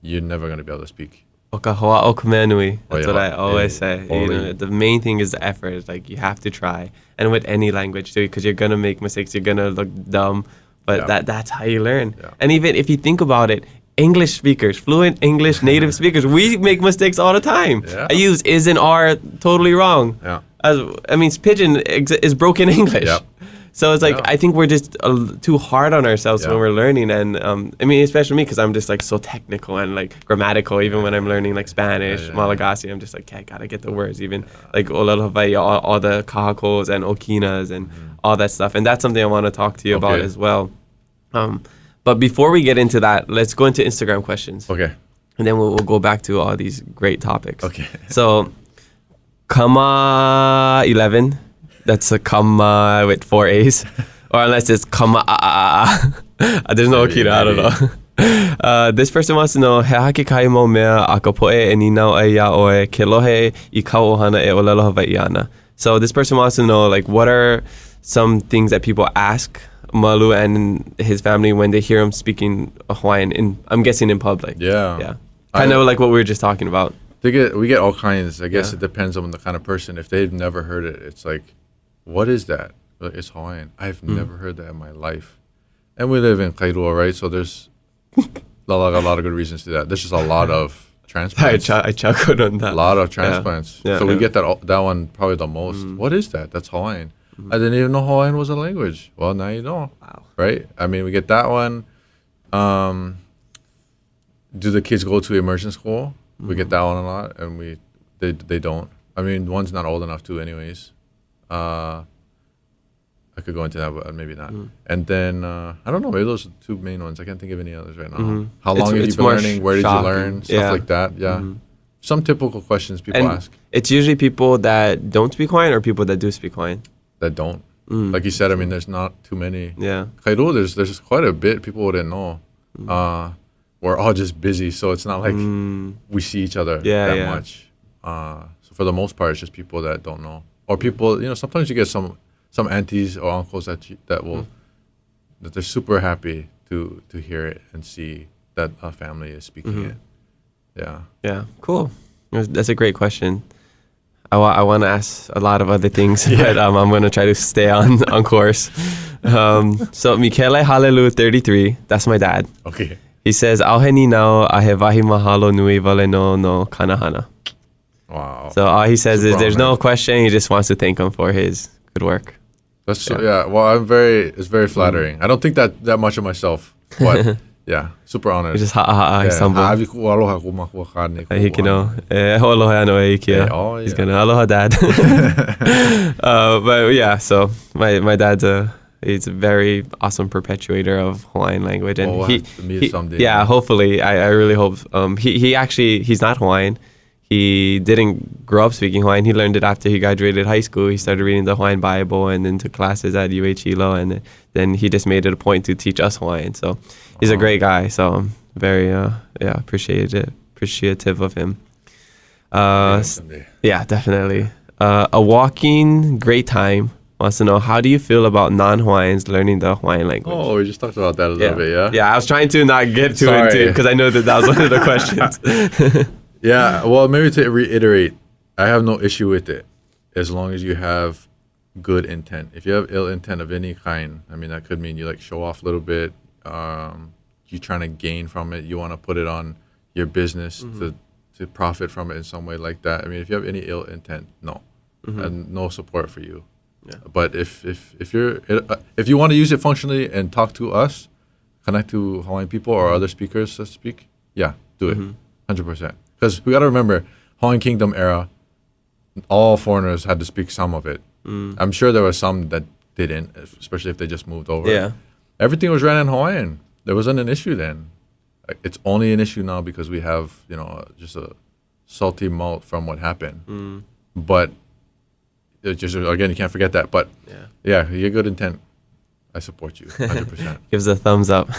you're never gonna be able to speak. That's what I always say. The main thing is the effort. It's like you have to try, and with any language too, because you're gonna make mistakes. You're gonna look dumb, but that's how you learn. Yeah. And even if you think about it, English speakers, fluent English native speakers, we make mistakes all the time. Yeah. I use is and are totally wrong. Yeah. Pidgin is broken English. Yep. So it's like I think we're just too hard on ourselves when we're learning, and especially me because I'm just like so technical and like grammatical. Even when I'm learning like Spanish, Malagasy, I'm just like, I gotta get the words. Even like Olelo Hawaii, all the kahakos and okinas and all that stuff, and that's something I want to talk to you about as well. But before we get into that, let's go into Instagram questions. Okay. And then we'll go back to all these great topics. Okay. So, Kama 11. That's a comma with 4 A's. Or unless it's comma there's no okina, I don't know. This person wants to know, he haki kai mo mea a ka poe e ninau ai ia oe ke lohe I kau ohana e olelo Hawaii ana. So this person wants to know, like, what are some things that people ask Malu and his family when they hear him speaking Hawaiian, I'm guessing in public. Yeah. Kind of like what we were just talking about. We get all kinds. I guess it depends on the kind of person. If they've never heard it, it's like, what is that? It's Hawaiian. I've never heard that in my life. And we live in Kailua, right? So there's a lot of good reasons to that. There's just a lot of transplants. I chuckled on that. A lot of transplants. Yeah. So we get that one probably the most. What is that? That's Hawaiian. I didn't even know Hawaiian was a language. Well, now you know. Wow. Right? I mean, we get that one. do the kids go to immersion school? We get that one a lot, and they don't. I mean, one's not old enough to, anyways. I could go into that, but maybe not. And then I don't know. Maybe those are the two main ones. I can't think of any others right now. How long have you been learning? Where did you learn? Stuff like that. Yeah. Some typical questions people ask. It's usually people that don't speak Hawaiian or people that do speak Hawaiian. That don't. Like you said, I mean, there's not too many. Yeah. Kaido, there's quite a bit people wouldn't know. We're all just busy, so it's not like we see each other that much. So for the most part, it's just people that don't know, or people. Sometimes you get some aunties or uncles that they're super happy to hear it and see that a family is speaking it. Yeah. Yeah. Cool. That's a great question. I want to ask a lot of other things, but I'm going to try to stay on course. So Michele Hallelu 33, that's my dad. Okay. He says, "Auhe ni nao ahe wahi mahalo nui wale no kanahana." Wow. So all he says is there's no question. He just wants to thank him for his good work. That's well, it's very flattering. I don't think that much of myself, but yeah, super honored. He's just he's humble. He's gonna aloha dad. But yeah, so my dad's he's a very awesome perpetuator of Hawaiian language, and hopefully I really hope he's not Hawaiian. He didn't grow up speaking Hawaiian. He learned it after he graduated high school. He started reading the Hawaiian Bible and then took classes at UH Hilo, and then he just made it a point to teach us Hawaiian. So he's a great guy. So I'm very appreciative of him. Yeah, definitely. A walking great time wants to know, how do you feel about non-Hawaiians learning the Hawaiian language? Oh, we just talked about that a little bit, yeah? Yeah, I was trying to not get too into it because I know that was one of the questions. Yeah, well, maybe to reiterate, I have no issue with it as long as you have good intent. If you have ill intent of any kind, I mean, that could mean you show off a little bit, you're trying to gain from it, you want to put it on your business to profit from it in some way like that. I mean, if you have any ill intent, no, and no support for you. Yeah. But if you want to use it functionally and talk to us, connect to Hawaiian people or other speakers that speak, yeah, do it, 100%. Because we got to remember, Hawaiian Kingdom era, all foreigners had to speak some of it. I'm sure there were some that didn't, especially if they just moved over. Yeah. Everything was ran in Hawaiian. There wasn't an issue then. It's only an issue now because we have, just a salty malt from what happened. But it's just, again, you can't forget that. But yeah, your good intent, I support you 100%. Gives a thumbs up.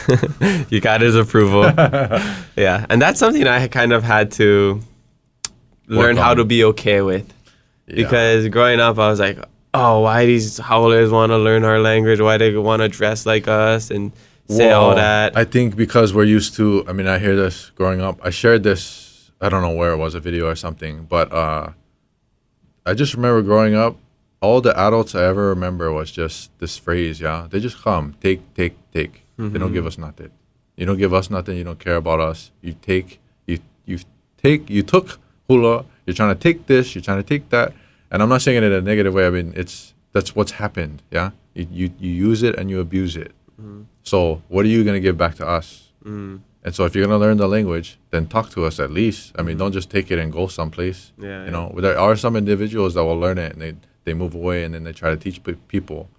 You got his approval. Yeah, and that's something I kind of had to learn how to be okay with. Because growing up, I was like, oh, why these howlers want to learn our language? Why they want to dress like us and say all that? I think because we're used to, I mean, I hear this growing up. I shared this, I don't know where it was, a video or something. But I just remember growing up, all the adults I ever remember was just this phrase, they just come, take. They don't give us nothing. You don't give us nothing, you don't care about us. You took hula, you're trying to take this, you're trying to take that. And I'm not saying it in a negative way. I mean, that's what's happened, You use it and you abuse it. So what are you going to give back to us? And so if you're going to learn the language, then talk to us at least. I mean, don't just take it and go someplace. There are some individuals that will learn it and they move away and then they try to teach people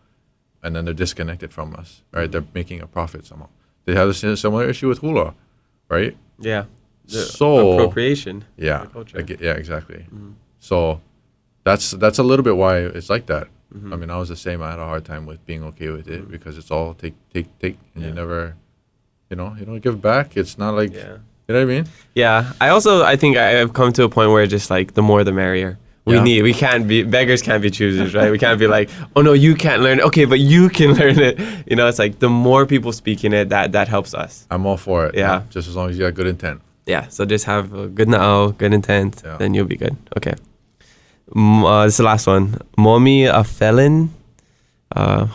and then they're disconnected from us, right? They're making a profit somehow. They have a similar issue with hula, right? Yeah. So appropriation. Yeah. Yeah, exactly. So that's a little bit why it's like that. I mean, I was the same. I had a hard time with being okay with it because it's all take, and you never, you don't give back. It's not like, you know what I mean? Yeah. I think I've come to a point where just the more the merrier. We can't be, beggars can't be choosers, right? We can't be like, oh no, you can't learn it. Okay, but you can learn it. It's like the more people speaking it, that helps us. I'm all for it. Yeah. Just as long as you got good intent. Yeah. So just have a good na'au, good intent, then you'll be good. Okay. This is the last one. Momia felon. I'm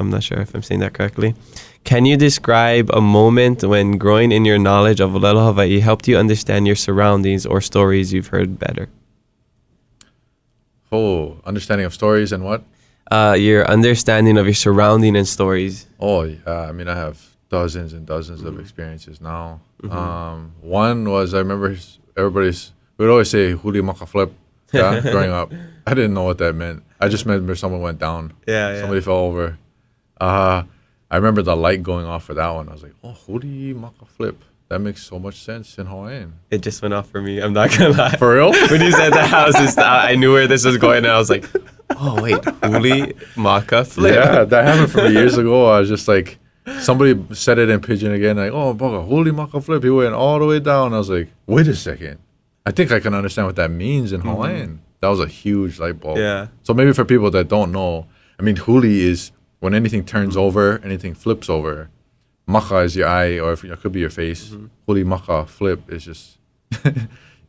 not sure if I'm saying that correctly. Can you describe a moment when growing in your knowledge of Olelo Hawaii helped you understand your surroundings or stories you've heard better? Oh, understanding of stories and what? Your understanding of your surrounding and stories. Oh, yeah. I mean, I have dozens and dozens of experiences now. One was, I remember we'd always say huli maka flip, yeah, growing up. I didn't know what that meant. I just remember someone went down. Somebody fell over. I remember the light going off for that one. I was like, oh, huli maka flip. That makes so much sense in Hawaiian. It just went off for me. I'm not gonna lie. For real? When you said that, I knew where this was going, and I was like, "Oh wait, huli maka flip." Yeah, that happened for me years ago. I was just like, somebody said it in pidgin again, like, "Oh, baka huli maka flip." He went all the way down. I was like, "Wait a second. I think I can understand what that means in Hawaiian." That was a huge light bulb. Yeah. So maybe for people that don't know, I mean, huli is when anything turns over, anything flips over. Maka is your eye, or if, it could be your face. Huli maka flip is just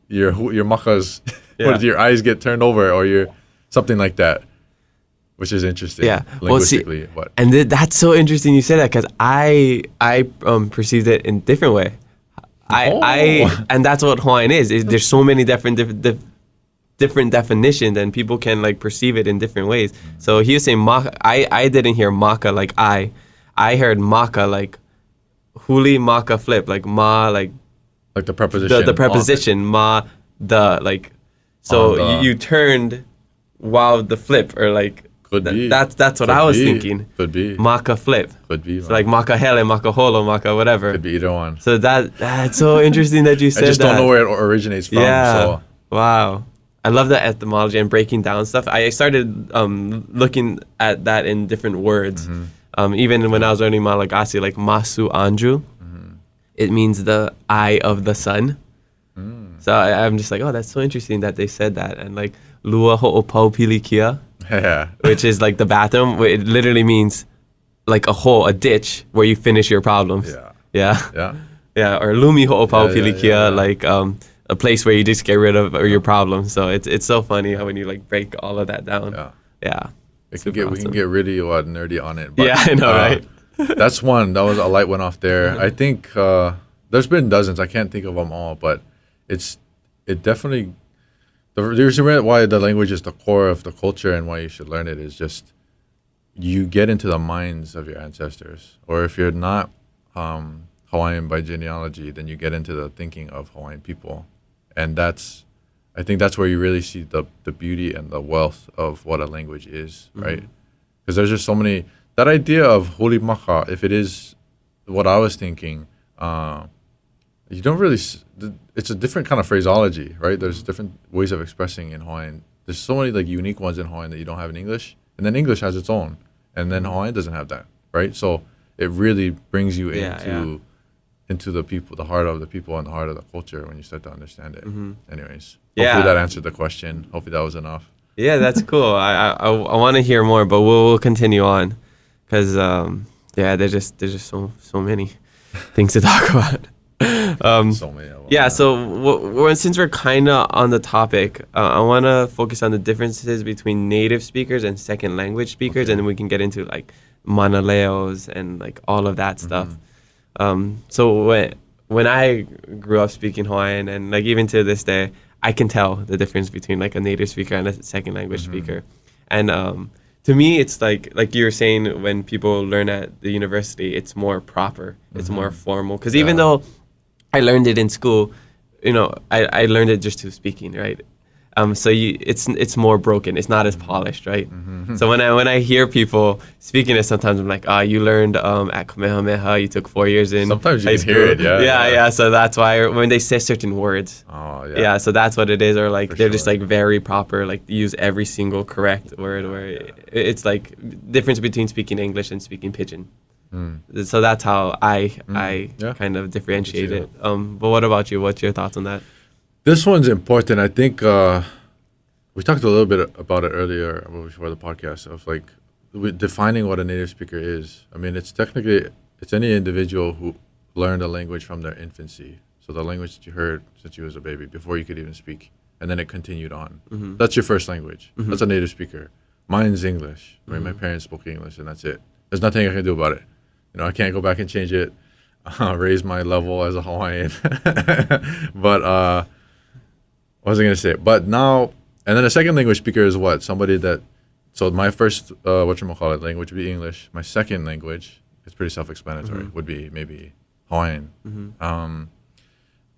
your makas. What, your eyes get turned over, or your something like that, which is interesting. Yeah, linguistically. And that's so interesting you said that, because I perceived it in a different way. And that's what Hawaiian is. There's so many different definitions, and people can like perceive it in different ways. So he was saying maka. I didn't hear maka like I heard maka like huli maka flip, like ma, like the preposition. The preposition ma, the like. So you turned while the flip, or like could be. That's what I was thinking. Could be maka flip. Could be. So like maka hele, maka holo, maka whatever. Could be either one. So that's so interesting that you said that. I just don't know where it originates from. Yeah. So. Wow. I love the etymology and breaking down stuff. I started looking at that in different words. Even when I was learning Malagasy, like masu anju, it means the eye of the sun. So I'm just like, oh, that's so interesting that they said that. And like lua ho'opau pilikia, which is like the bathroom. It literally means like a hole, a ditch where you finish your problems. Yeah. Or lumi ho'opau pilikia, like a place where you just get rid of your problems. So it's so funny how when you like break all of that down. Yeah. We can get really nerdy on it. But, yeah, I know, right? That's one. That was a light went off there. I think there's been dozens. I can't think of them all, but it definitely. The reason why the language is the core of the culture and why you should learn it is just you get into the minds of your ancestors. Or if you're not Hawaiian by genealogy, then you get into the thinking of Hawaiian people, and I think that's where you really see the beauty and the wealth of what a language is, right? Because there's just so many. That idea of huli maka, if it is what I was thinking, you don't really. It's a different kind of phraseology, right? There's different ways of expressing in Hawaiian. There's so many like unique ones in Hawaiian that you don't have in English, and then English has its own, and then Hawaiian doesn't have that, right? So it really brings you into the people, the heart of the people, and the heart of the culture when you start to understand it. Anyways, hopefully that answered the question. Hopefully that was enough. Yeah, that's cool. I want to hear more, but we'll continue on, because there's just so many things to talk about. So many of them. Yeah, so since we're kind of on the topic, I want to focus on the differences between native speakers and second language speakers, and then we can get into like manaleos and like all of that stuff. So when I grew up speaking Hawaiian, and like even to this day, I can tell the difference between like a native speaker and a second language speaker. And to me, it's like you were saying, when people learn at the university, it's more proper, it's more formal. Because even though I learned it in school, I learned it just through speaking, right? So it's more broken. It's not as polished, right? So when I hear people speaking it, sometimes I'm like, you learned at Kamehameha, you took 4 years in. Sometimes you high can school. hear it, yeah. So that's why when they say certain words, so that's what it is. Or like they're just like very proper, like use every single correct word. Where it's like difference between speaking English and speaking Pidgin. So that's how I kind of differentiate it. But what about you? What's your thoughts on that? This one's important. I think we talked a little bit about it earlier before the podcast of like defining what a native speaker is. I mean, it's any individual who learned a language from their infancy. So the language that you heard since you was a baby before you could even speak, and then it continued on. That's your first language. That's a native speaker. Mine's English. I mean, my parents spoke English, and that's it. There's nothing I can do about it. I can't go back and change it, raise my level as a Hawaiian. But what was I going to say? But now, and then a second language speaker is what? Somebody that, so my first, language would be English. My second language it's pretty self-explanatory. Would be maybe Hawaiian.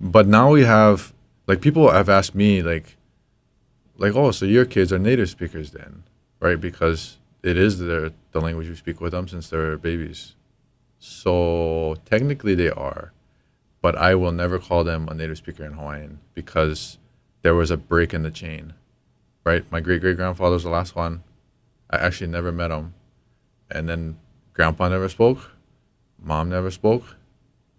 But now we have, like, people have asked me, like, oh, so your kids are native speakers then, right? Because it is the language we speak with them since they're babies. So technically they are, but I will never call them a native speaker in Hawaiian because there was a break in the chain, right? My great-great-grandfather was the last one. I actually never met him. And then grandpa never spoke. Mom never spoke.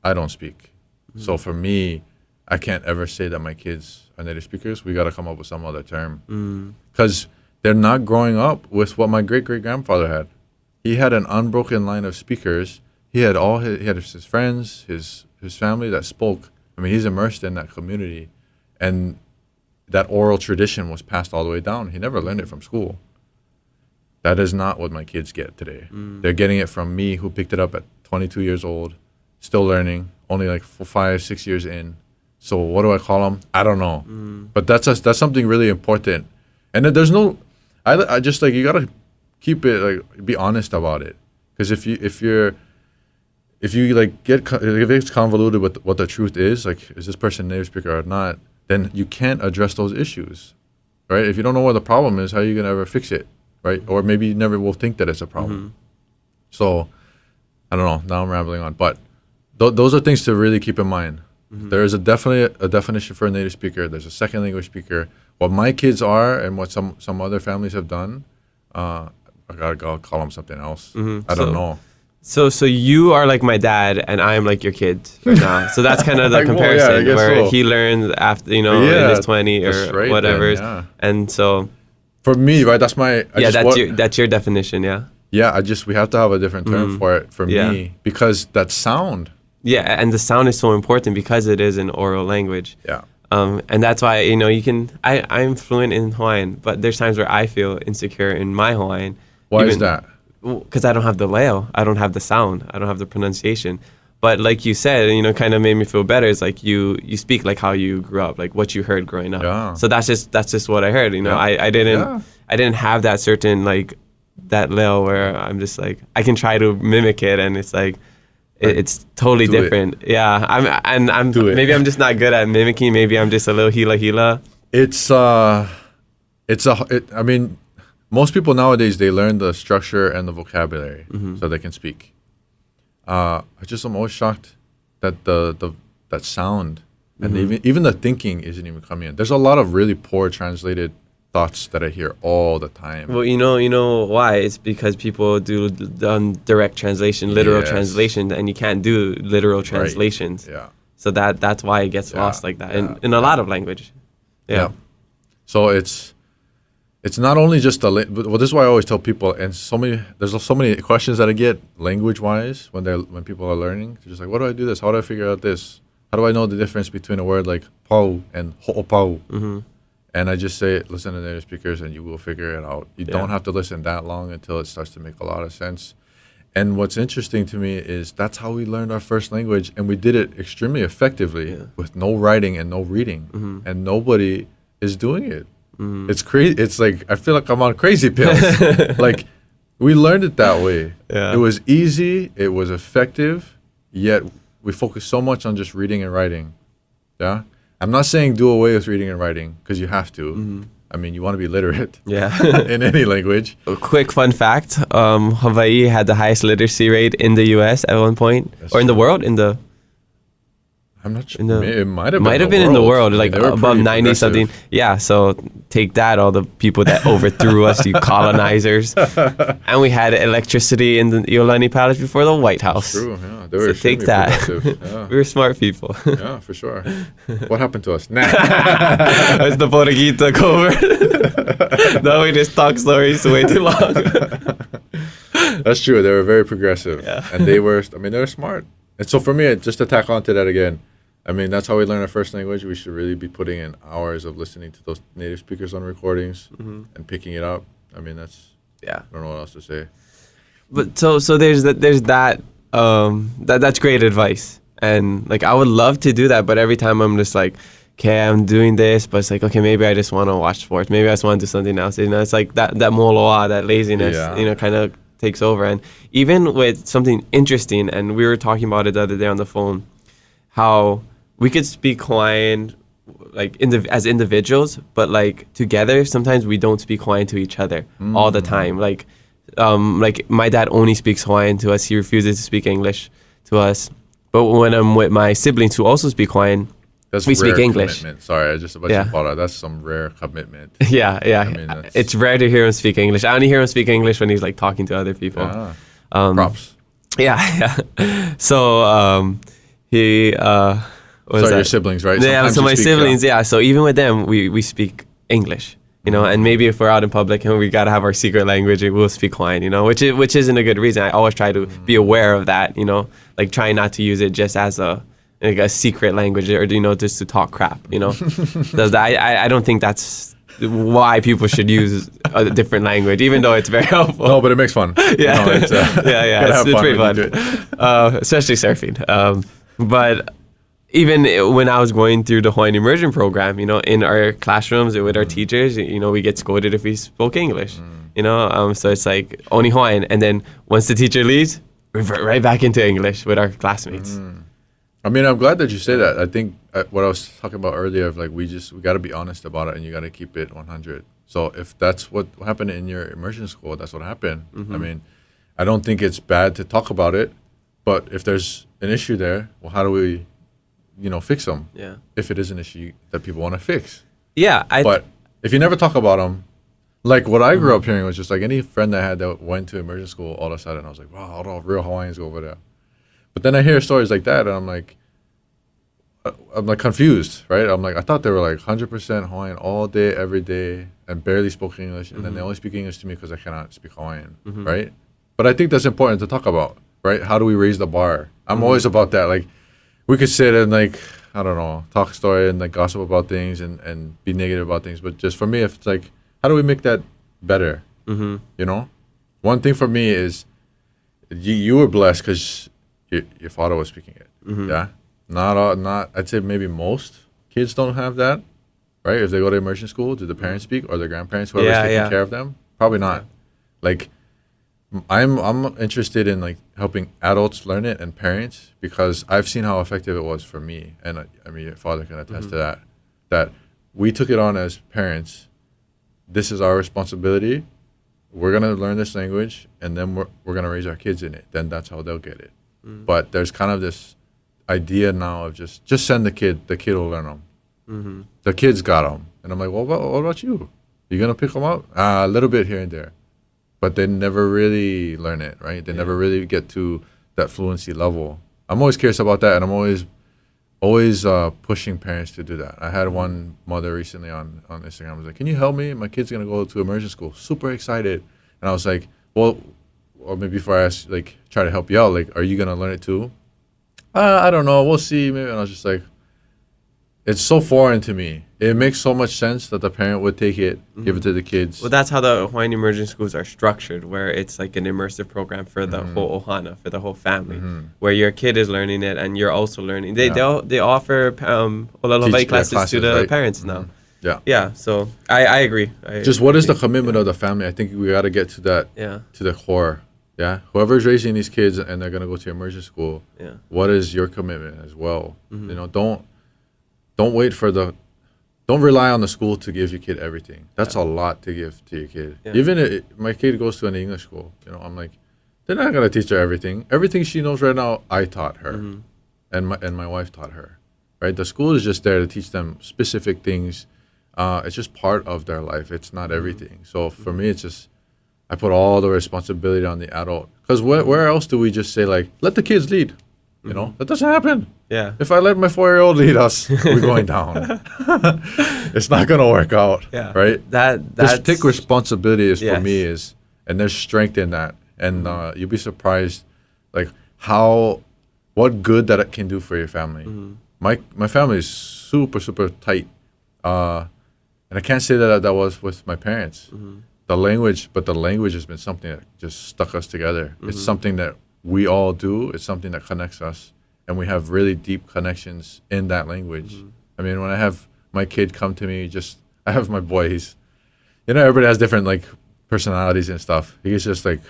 I don't speak. So for me, I can't ever say that my kids are native speakers. We got to come up with some other term. Because they're not growing up with what my great-great-grandfather had. He had an unbroken line of speakers. He had his friends, his family that spoke. I mean, he's immersed in that community. And that oral tradition was passed all the way down. He never learned it from school. That is not what my kids get today. They're getting it from me, who picked it up at 22 years old, still learning, only like 5-6 years in. So what do I call them? I don't know. But that's something really important. And then there's no, I just, like, you gotta keep it, like, be honest about it. Because if it's convoluted with what the truth is, like, is this person a native speaker or not, then you can't address those issues, right? If you don't know what the problem is, how are you gonna ever fix it, right? Or maybe you never will think that it's a problem. So I don't know. Now I'm rambling on, but those are things to really keep in mind. There is definitely a definition for a native speaker. There's a second language speaker. What my kids are and what some other families have done, I gotta call them something else. I don't know. So you are like my dad, and I'm like your kid right now. So that's kind of the comparison where he learned after, in his 20 or whatever. Then, yeah. And so for me, right, that's my that's your definition, yeah. Yeah, we have to have a different term for it for me, because that sound. Yeah, and the sound is so important because it is an oral language. Yeah. And that's why, I'm fluent in Hawaiian, but there's times where I feel insecure in my Hawaiian. Why is that? Because I don't have the leo, I don't have the sound, I don't have the pronunciation. But like you said, kind of made me feel better. It's like you speak like how you grew up, like what you heard growing up. Yeah. So that's just what I heard. I didn't have that certain, like, that leo where I'm just like, I can try to mimic it, and it's like it's totally different. Yeah, I'm maybe I'm just not good at mimicking. Maybe I'm just a little hila. I mean, most people nowadays, they learn the structure and the vocabulary so they can speak. I'm always shocked that that sound and even the thinking isn't even coming in. There's a lot of really poor translated thoughts that I hear all the time. Well, you know why? It's because people do direct translation, literal translation, and you can't do literal translations. Right. Yeah. So that's why it gets lost like that in a lot of language. Yeah. So it's not only just this is why I always tell people, and there's so many questions that I get language-wise when people are learning. They're just like, what do I do this? How do I figure out this? How do I know the difference between a word like pau and ho'opau? And I just say, listen to native speakers and you will figure it out. You don't have to listen that long until it starts to make a lot of sense. And what's interesting to me is that's how we learned our first language, and we did it extremely effectively with no writing and no reading. And nobody is doing it. It's crazy. It's like, I feel like I'm on crazy pills. Like, we learned it that way. It was easy, it was effective, yet we focus so much on just reading and writing. Yeah. I'm not saying do away with reading and writing, because you have to. I mean, you want to be literate in any language. A quick fun fact, Hawaii had the highest literacy rate in the U.S. at one point, in the world, I'm not sure. It might have been in the world, like above 90 something. Yeah, so take that, all the people that overthrew us, you colonizers. And we had electricity in the Iolani Palace before the White House. True, yeah. They were take that. We were smart people. Yeah, for sure. What happened to us? Nah. As the Portuguese took over. Now we just talk stories way too long. That's true. They were very progressive. Yeah. And they were smart. And so for me, just to tack on to that again, I mean, that's how we learn our first language. We should really be putting in hours of listening to those native speakers on recordings and picking it up. I mean, I don't know what else to say. But so there's that that's great advice. And like, I would love to do that, but every time I'm just like, okay, I'm doing this, but it's like, okay, maybe I just want to watch sports. Maybe I just want to do something else. It's like that moloa, that laziness, kind of takes over. And even with something interesting, and we were talking about it the other day on the phone, how we could speak Hawaiian like as individuals, but like together sometimes we don't speak Hawaiian to each other all the time. Like my dad only speaks Hawaiian to us. He refuses to speak English to us. But when I'm with my siblings who also speak Hawaiian, we speak English. Commitment. Sorry, I just about to call out. That's some rare commitment. Yeah. I mean, it's rare to hear him speak English. I only hear him speak English when he's like talking to other people. Props. Yeah. So he. Your siblings, right? Yeah. So my siblings, So even with them, we speak English. You know, and maybe if we're out in public and we gotta have our secret language, we'll speak Hawaiian. You know, which isn't a good reason. I always try to be aware of that. You know, like trying not to use it just as a secret language or just to talk crap. You know, I don't think that's why people should use a different language, even though it's very helpful. No, but it makes fun. Yeah, it's pretty fun. Especially surfing. But even when I was going through the Hawaiian Immersion program, in our classrooms with our teachers, we get scolded if we spoke English, so it's like only Hawaiian. And then once the teacher leaves, revert right back into English with our classmates. I mean, I'm glad that you say that. I think what I was talking about earlier of like, we got to be honest about it and you got to keep it 100. So if that's what happened in your immersion school, that's what happened. I mean, I don't think it's bad to talk about it, but if there's an issue there, well, how do we fix them. Yeah. If it is an issue that people want to fix. Yeah. But if you never talk about them, like what I grew up hearing was just like any friend I had that went to immersion school, all of a sudden I was like, wow, all the real Hawaiians go over there. But then I hear stories like that and I'm like confused, right? I'm like, I thought they were like 100% Hawaiian all day, every day, and barely spoke English. And then they only speak English to me because I cannot speak Hawaiian, right? But I think that's important to talk about, right? How do we raise the bar? I'm always about that. Like, we could sit and like, I don't know, talk a story and like gossip about things and be negative about things. But just for me, if it's like, how do we make that better? One thing for me is you were blessed because your father was speaking it. Yeah. Not, I'd say maybe most kids don't have that, right? If they go to immersion school, do the parents speak or the grandparents, whoever's taking care of them? Probably not. Like, I'm interested in like helping adults learn it and parents because I've seen how effective it was for me, and I mean your father can attest to that. That we took it on as parents. This is our responsibility. We're gonna learn this language, and then we're gonna raise our kids in it. Then that's how they'll get it. But there's kind of this idea now of just send the kid. The kid will learn them. The kid's got them, and I'm like, well, what about you? You gonna pick them up? A little bit here and there. But they never really learn it, right? They never really get to that fluency level. I'm always curious about that, and I'm always pushing parents to do that. I had one mother recently on Instagram. I was like, can you help me? My kid's going to go to immersion school. Super excited. And I was like, well, or maybe before I ask, like, try to help you out, like, are you going to learn it too? I don't know. We'll see. Maybe. And I was just like, it's so foreign to me. It makes so much sense that the parent would take it, give it to the kids. Well, that's how the Hawaiian immersion schools are structured, where it's like an immersive program for the whole ohana, for the whole family, where your kid is learning it and you're also learning. They offer Hawaii classes to the parents now. Yeah. So I agree. What is the commitment of the family? I think we got to get to that, to the core. Yeah. Whoever's raising these kids and they're going to go to immersion school, what is your commitment as well? Don't wait for don't rely on the school to give your kid everything. That's a lot to give to your kid. Even my kid goes to an English school, I'm like, they're not going to teach her everything. Everything she knows right now, I taught her and my wife taught her, right? The school is just there to teach them specific things. It's just part of their life. It's not everything. So for me, it's just, I put all the responsibility on the adult. Because where else do we just say like, let the kids lead? That doesn't happen. Yeah. If I let my 4-year-old lead us, we're going down. It's not going to work out. Yeah. Right? That's take responsibility for me and there's strength in that. And you'll be surprised like what good that it can do for your family. My family is super, super tight. And I can't say that was with my parents. The language has been something that just stuck us together. It's something that we all do. It's something that connects us, and we have really deep connections in that language. I mean, when I have my kid come to me, I have my boy. He's, everybody has different like personalities and stuff. He's just like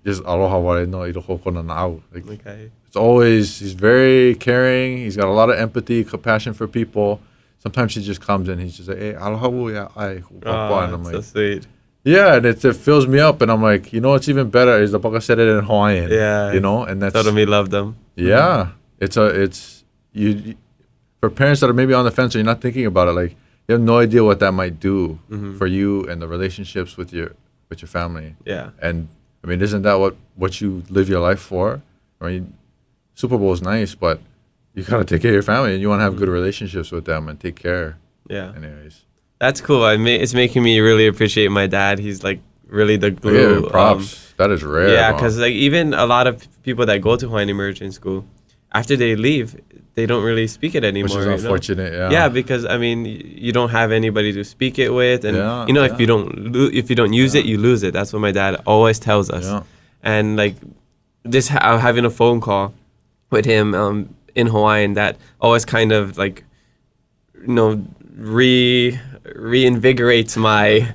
just aloha wale no i roko kona na'au. Like, Okay. it's always, he's very caring. He's got a lot of empathy, compassion for people. Sometimes he just comes in, he's just like, hey, aloha ya ai. Oh, And I'm that's like, so sweet. yeah, and it fills me up. And I'm like, you know what's even better is the baka said it in Hawaiian. Yeah. You know, and that's, Told me love them. yeah, it's you for parents that are maybe on the fence or you're not thinking about it, like, you have no idea what that might do for you and the relationships with your family. Yeah. And I mean, isn't that what you live your life for? I mean, Super Bowl is nice, but you gotta take care of your family and you want to have good relationships with them and take care. Yeah. Anyways, That's cool. It's making me really appreciate my dad. He's like really the glue. yeah, props. That is rare. Yeah, bro. because like even a lot of people that go to Hawaiian Immersion school, after they leave, they don't really speak it anymore. which is you know? unfortunate. Yeah. Yeah, because I mean, you don't have anybody to speak it with, and Yeah, you know, yeah. if you don't use it, you lose it. That's what my dad always tells us. Yeah. And like, just having a phone call with him in Hawaiian, that always kind of like, you know, reinvigorates my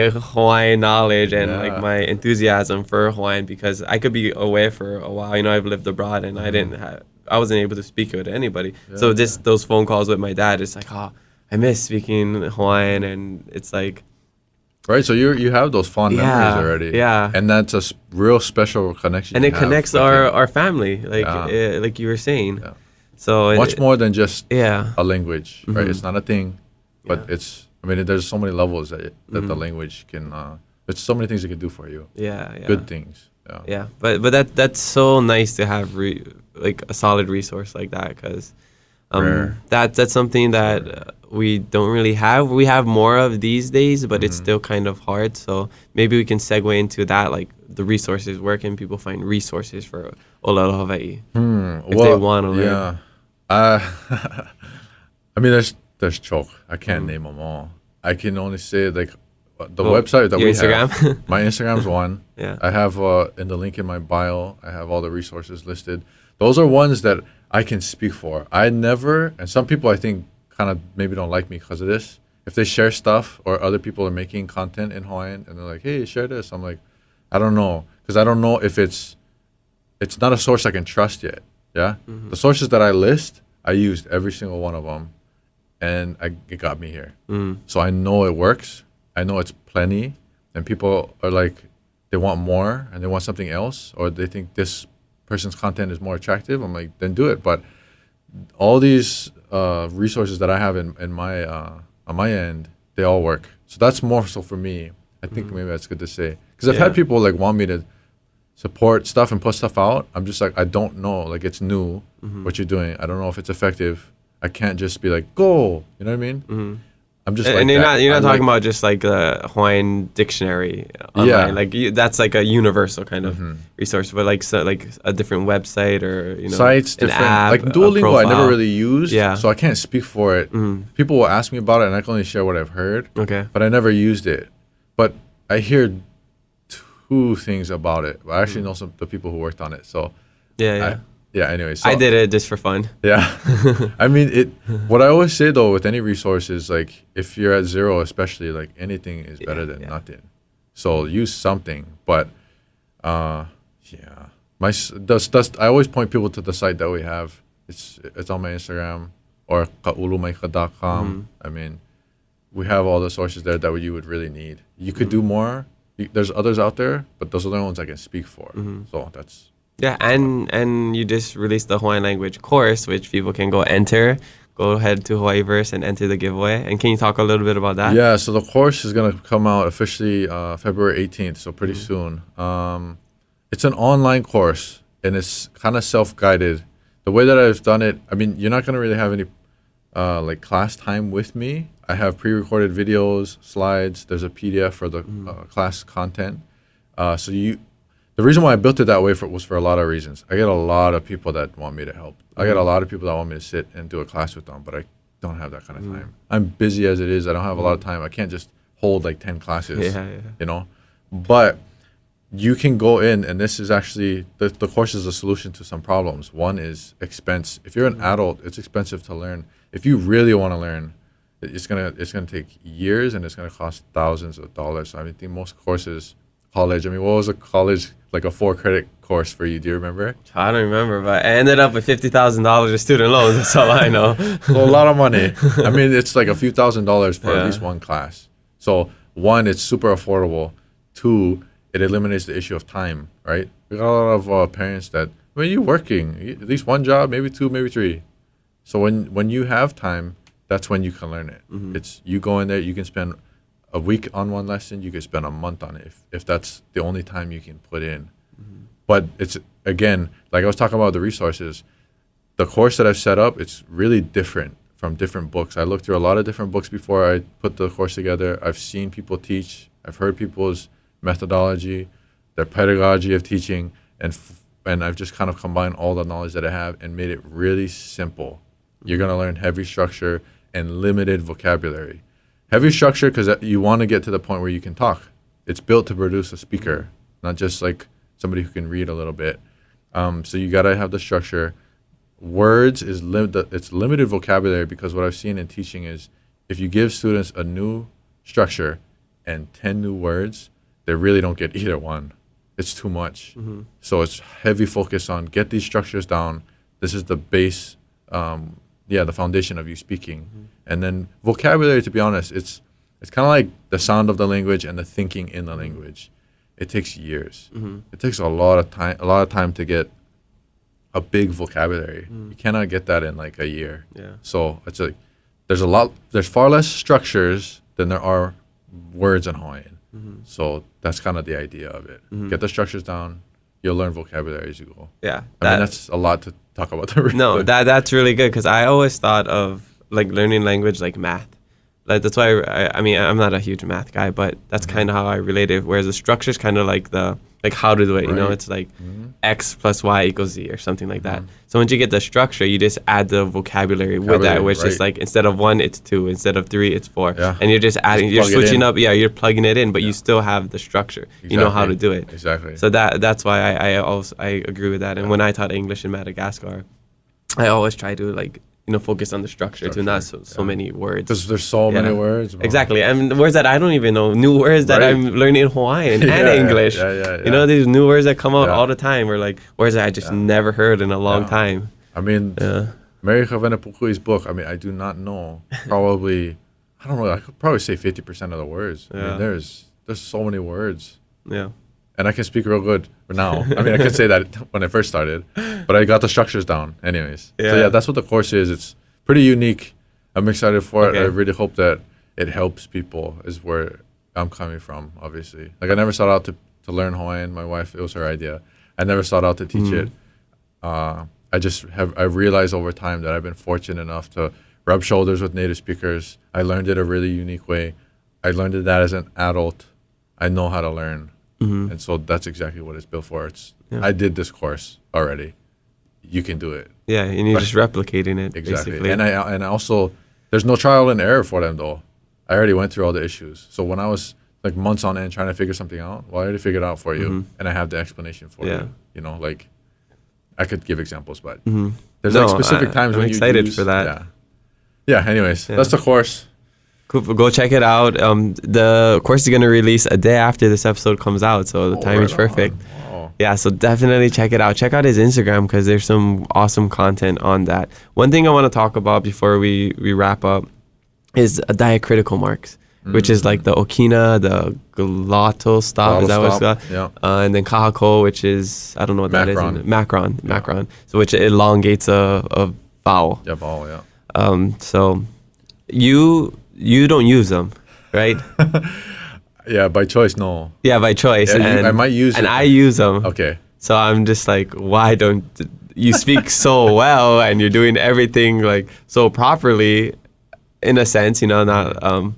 Hawaiian knowledge and like Yeah. my enthusiasm for Hawaiian, because I could be away for a while. You know, I've lived abroad and I wasn't able to speak it to anybody. So just those phone calls with my dad, it's like, oh, I miss speaking Hawaiian, and it's like, Right, so you have those fond Yeah, memories already. yeah. And that's a real special connection. and you it have connects with him. our family, like Yeah. like you were saying. Yeah. So Much more than just Yeah. a language, right? It's not a thing, but Yeah. it's. I mean, there's so many levels that the language can. There's so many things it can do for you. Yeah. Yeah. Good things. Yeah. Yeah, but that's so nice to have like a solid resource like that, because Rare. that's something that we don't really have. We have more of these days, but it's still kind of hard. So maybe we can segue into that, like the resources. Where can people find resources for Olelo Hawaii if they want to learn? Yeah. I mean, there's choke. I can't name them all. I can only say like the website that your we Instagram? have. My Instagram's one. Yeah. I have in the link in my bio, I have all the resources listed. Those are ones that I can speak for. I never, and some people I think kind of maybe don't like me because of this. If they share stuff or other people are making content in Hawaiian and they're like, hey, share this. I'm like, I don't know. Because I don't know if it's not a source I can trust yet. Yeah. The sources that I list, I used every single one of them and it got me here. So I know it works. I know it's plenty. And people are like, they want more and they want something else, or they think this person's content is more attractive. I'm like, then do it. But all these resources that I have in my on my end, they all work. So that's more so for me. I think maybe that's good to say, because I've had people like want me to support stuff and put stuff out. I'm just like, I don't know. Like, it's new what you're doing. I don't know if it's effective. I can't just be like, go. You know what I mean? I'm just like And you're that. not I talking like- about just like a Hawaiian dictionary online. Yeah. Like that's like a universal kind of resource, but like like a different website or sites, an different app, like a Duolingo. I never profile. really used, Yeah. so I can't speak for it. People will ask me about it, and I can only share what I've heard. Okay. But I never used it. But I hear two things about it. I actually know some the people who worked on it. So Yeah. Anyway, so I did it just for fun. Yeah. I mean, what I always say though with any resource is like, if you're at zero, especially, like, anything is better than nothing. So use something. But I always point people to the site that we have. It's on my Instagram or kaulumaika.com. I mean, we have all the sources there that you would really need. You could do more. There's others out there, but those are the ones I can speak for. So that's. Yeah, and you just released the Hawaiian language course, which people can go enter. Go ahead to Hawaiiverse and enter the giveaway. And can you talk a little bit about that? Yeah, so the course is going to come out officially February 18th, so pretty soon. It's an online course, and it's kind of self-guided. The way that I've done it, I mean, you're not going to really have any like class time with me. I have pre-recorded videos, slides. There's a PDF for the class content. The reason why I built it that way was for a lot of reasons. I get a lot of people that want me to help. I get a lot of people that want me to sit and do a class with them, but I don't have that kind of time. I'm busy as it is. I don't have a lot of time. I can't just hold like 10 classes, you know. But you can go in, and this is actually, the course is a solution to some problems. One is expense. If you're an adult, it's expensive to learn. If you really want to learn, it's gonna take years, and it's gonna cost thousands of dollars. So I think most courses college. I mean, what was a college, like a 4-credit course for you? Do you remember? I don't remember, but I ended up with $50,000 of student loans. That's all I know. So a lot of money. I mean, it's like a few $1,000s for at least one class. So one, it's super affordable. Two, it eliminates the issue of time, right? We got a lot of parents that, when you're working, at least one job, maybe two, maybe three. So when you have time, that's when you can learn it. It's you go in there, you can spend a week on one lesson, you can spend a month on it if that's the only time you can put in. But it's, again, like I was talking about the resources, the course that I've set up, it's really different from different books. I looked through a lot of different books before I put the course together. I've seen people teach. I've heard people's methodology, their pedagogy of teaching, and I've just kind of combined all the knowledge that I have and made it really simple. You're going to learn heavy structure and limited vocabulary. Heavy structure because you want to get to the point where you can talk. It's built to produce a speaker, not just like somebody who can read a little bit. So you got to have the structure. Words is it's limited vocabulary because what I've seen in teaching is if you give students a new structure and 10 new words, they really don't get either one. It's too much. So it's heavy focus on get these structures down. This is the base, the foundation of you speaking. And then vocabulary, to be honest, it's kind of like the sound of the language and the thinking in the language. It takes years. It takes a lot of time to get a big vocabulary. You cannot get that in like a year. So it's like there's far less structures than there are words in Hawaiian. So that's kind of the idea of it. Get the structures down, you'll learn vocabulary as you go. Yeah. I mean, that's a lot to talk about. No, that's really good because I always thought of like learning language like math. Like that's why I mean I'm not a huge math guy, but that's kind of how I relate it. Whereas the structure is kind of like how to do it. You know, it's like X plus Y equals Z or something like that. So once you get the structure, you just add the vocabulary with that, which is like instead of 1, it's 2. Instead of 3, it's 4. And you're just adding, you're switching up. Yeah, you're plugging it in, but you still have the structure. Exactly. You know how to do it. Exactly. So that's why I agree with that. And when I taught English in Madagascar, I always try to like focus on the structure too, not so many words. Because there's so many words. Bro. Exactly. And words that I don't even know, new words that I'm learning in Hawaiian and English. You know, these new words that come out all the time, or like words that I just never heard in a long time. I mean, Mary Chavenapukui's book, I mean, I do not know. Probably, I don't know, I could probably say 50% of the words. I mean, there's so many words. Yeah. And I can speak real good now. I mean, I could say that when I first started, but I got the structures down anyways. So yeah, that's what the course is. It's pretty unique. I'm excited for it. I really hope that it helps people is where I'm coming from, obviously. Like I never sought out to learn Hawaiian. My wife, it was her idea. I never sought out to teach it. I realized over time that I've been fortunate enough to rub shoulders with native speakers. I learned it a really unique way. I learned it that as an adult, I know how to learn. And so that's exactly what it's built for. I did this course already. You can do it. Yeah, and you're just replicating it. Exactly. Basically. And I also, there's no trial and error for them though. I already went through all the issues. So when I was like months on end trying to figure something out, well, I already figured it out for you, and I have the explanation for you. You know, like I could give examples, but there's like specific times when I'm excited for that. Yeah. Anyways, that's the course. Cool. Go check it out. The course is going to release a day after this episode comes out, so the timing's perfect. Wow. Yeah, so definitely check it out. Check out his Instagram because there's some awesome content on that. One thing I want to talk about before we wrap up is Diacritical Marks, which is like the Okina, the glottal stop. Is that what it's called? Yeah. And then Kahako, which is, I don't know what that is. Macron. So which elongates a vowel. Yeah, vowel, yeah. So you don't use them, right? Yeah, by choice, no. Yeah, by choice. Yeah, I might use it. And I use them. Okay. So I'm just like, why don't you speak so well and you're doing everything like so properly, in a sense, not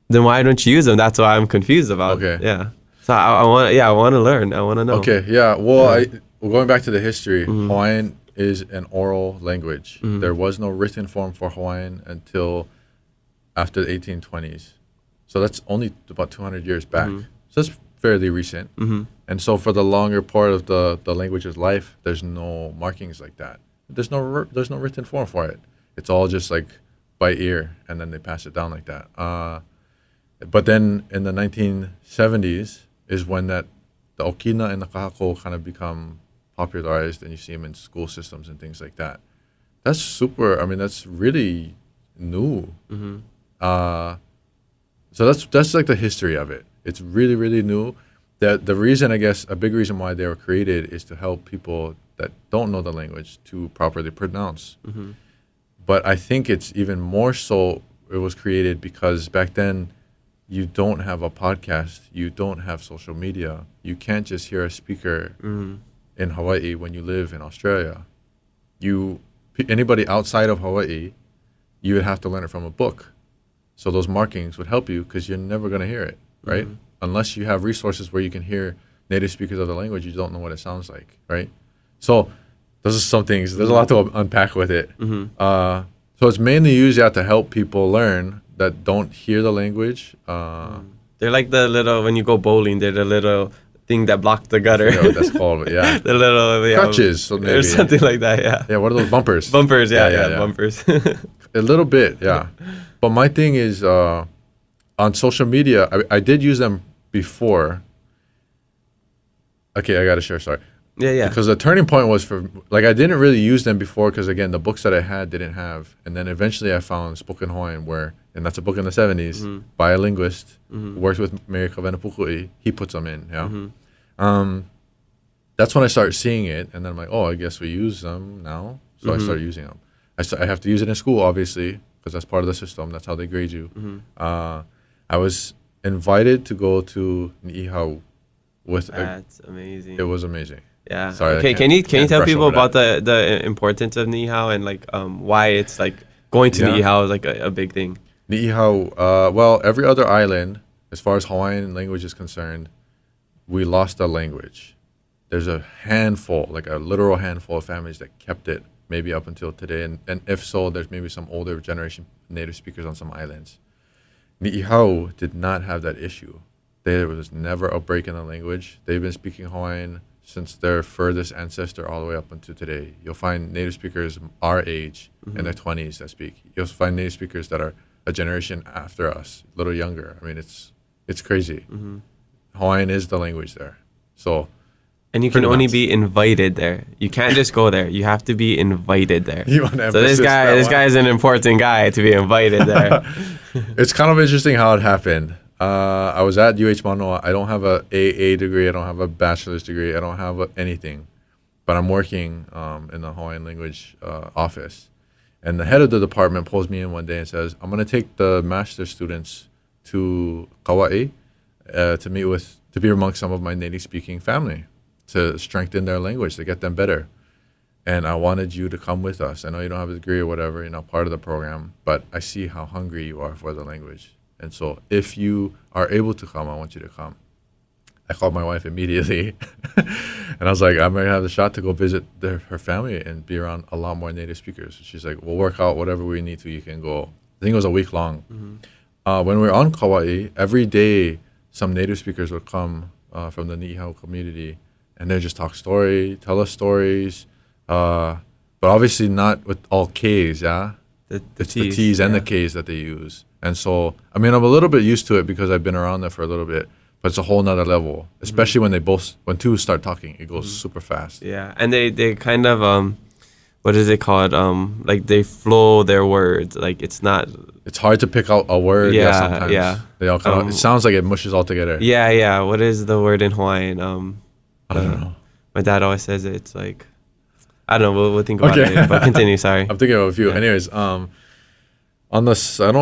then why don't you use them? That's what I'm confused about. Okay. Yeah. So I want to learn. I want to know. Okay. Yeah. Well, going back to the history, Hawaiian is an oral language. There was no written form for Hawaiian until after the 1820s. So that's only about 200 years back. So that's fairly recent. And so for the longer part of the language's life, there's no markings like that. There's no written form for it. It's all just like by ear, and then they pass it down like that. But then in the 1970s, is when the okina and the kahako kind of become popularized, and you see them in school systems and things like that. That's super. I mean, that's really new. So that's like the history of it. It's really, really new. The reason, I guess, a big reason why they were created is to help people that don't know the language to properly pronounce. But I think it's even more so, it was created because back then you don't have a podcast, you don't have social media, you can't just hear a speaker in Hawaii when you live in Australia. Anybody outside of Hawaii, you would have to learn it from a book. So those markings would help you because you're never going to hear it, right? Unless you have resources where you can hear native speakers of the language, you don't know what it sounds like, right? So those are some things. There's a lot to unpack with it. So it's mainly used to help people learn that don't hear the language. They're like the little, when you go bowling, they're the little thing that block the gutter. I forget what that's called, but yeah. The little crutches, so maybe. Or something like that, yeah. Yeah, what are those bumpers? Bumpers, yeah, bumpers. A little bit, yeah. But my thing is, on social media, I did use them before. Okay, I got to share, sorry. Yeah. Because the turning point was I didn't really use them before because, again, the books that I had didn't have. And then eventually I found Spoken Hawaiian, and that's a book in the 70s by a linguist who works with Mary Kavenapukui. He puts them in, that's when I started seeing it. And then I'm like, oh, I guess we use them now. So I started using them. I have to use it in school, obviously, because that's part of the system. That's how they grade you. I was invited to go to Nihao That's amazing. It was amazing. Yeah. Sorry. Okay. Can you tell people about the importance of Nihao and like why it's like going to Nihao is like a big thing? Nihao. Well, every other island, as far as Hawaiian language is concerned, we lost the language. There's a handful, like a literal handful of families that kept it, maybe up until today, and if so, there's maybe some older generation native speakers on some islands. Nihao did not have that issue. There was never a break in the language. They've been speaking Hawaiian since their furthest ancestor all the way up until today. You'll find native speakers our age in their 20s that speak. You'll find native speakers that are a generation after us, a little younger. I mean, it's crazy. Hawaiian is the language there. So, and you can only be invited there. You can't just go there. You have to be invited there. So this guy is an important guy to be invited there. It's kind of interesting how it happened. I was at UH Manoa. I don't have a AA degree. I don't have a bachelor's degree. I don't have anything. But I'm working in the Hawaiian language office. And the head of the department pulls me in one day and says, I'm going to take the master's students to Kauai to be amongst some of my native speaking family to strengthen their language, to get them better. And I wanted you to come with us. I know you don't have a degree or whatever, you're not part of the program, but I see how hungry you are for the language. And so if you are able to come, I want you to come. I called my wife immediately. And I was like, I'm going to have the shot to go visit her family and be around a lot more native speakers. She's like, we'll work out whatever we need to. You can go. I think it was a week long. When we were on Kauai, every day some native speakers would come from the Nihao community, and they just tell us stories. But obviously not with all Ks, yeah? It's the T's and the Ks that they use. And so, I mean, I'm a little bit used to it because I've been around there for a little bit, but it's a whole nother level, especially when two start talking, it goes super fast. Yeah, and they kind of, what is it called? Like they flow their words. Like it's hard to pick out a word. Sometimes. Yeah. They all kind of, it sounds like it mushes all together. Yeah. What is the word in Hawaiian? I don't know. My dad always says it. It's like, I don't know. We'll think about it. But continue. Sorry. I'm thinking of a few. Yeah. Anyways, I don't know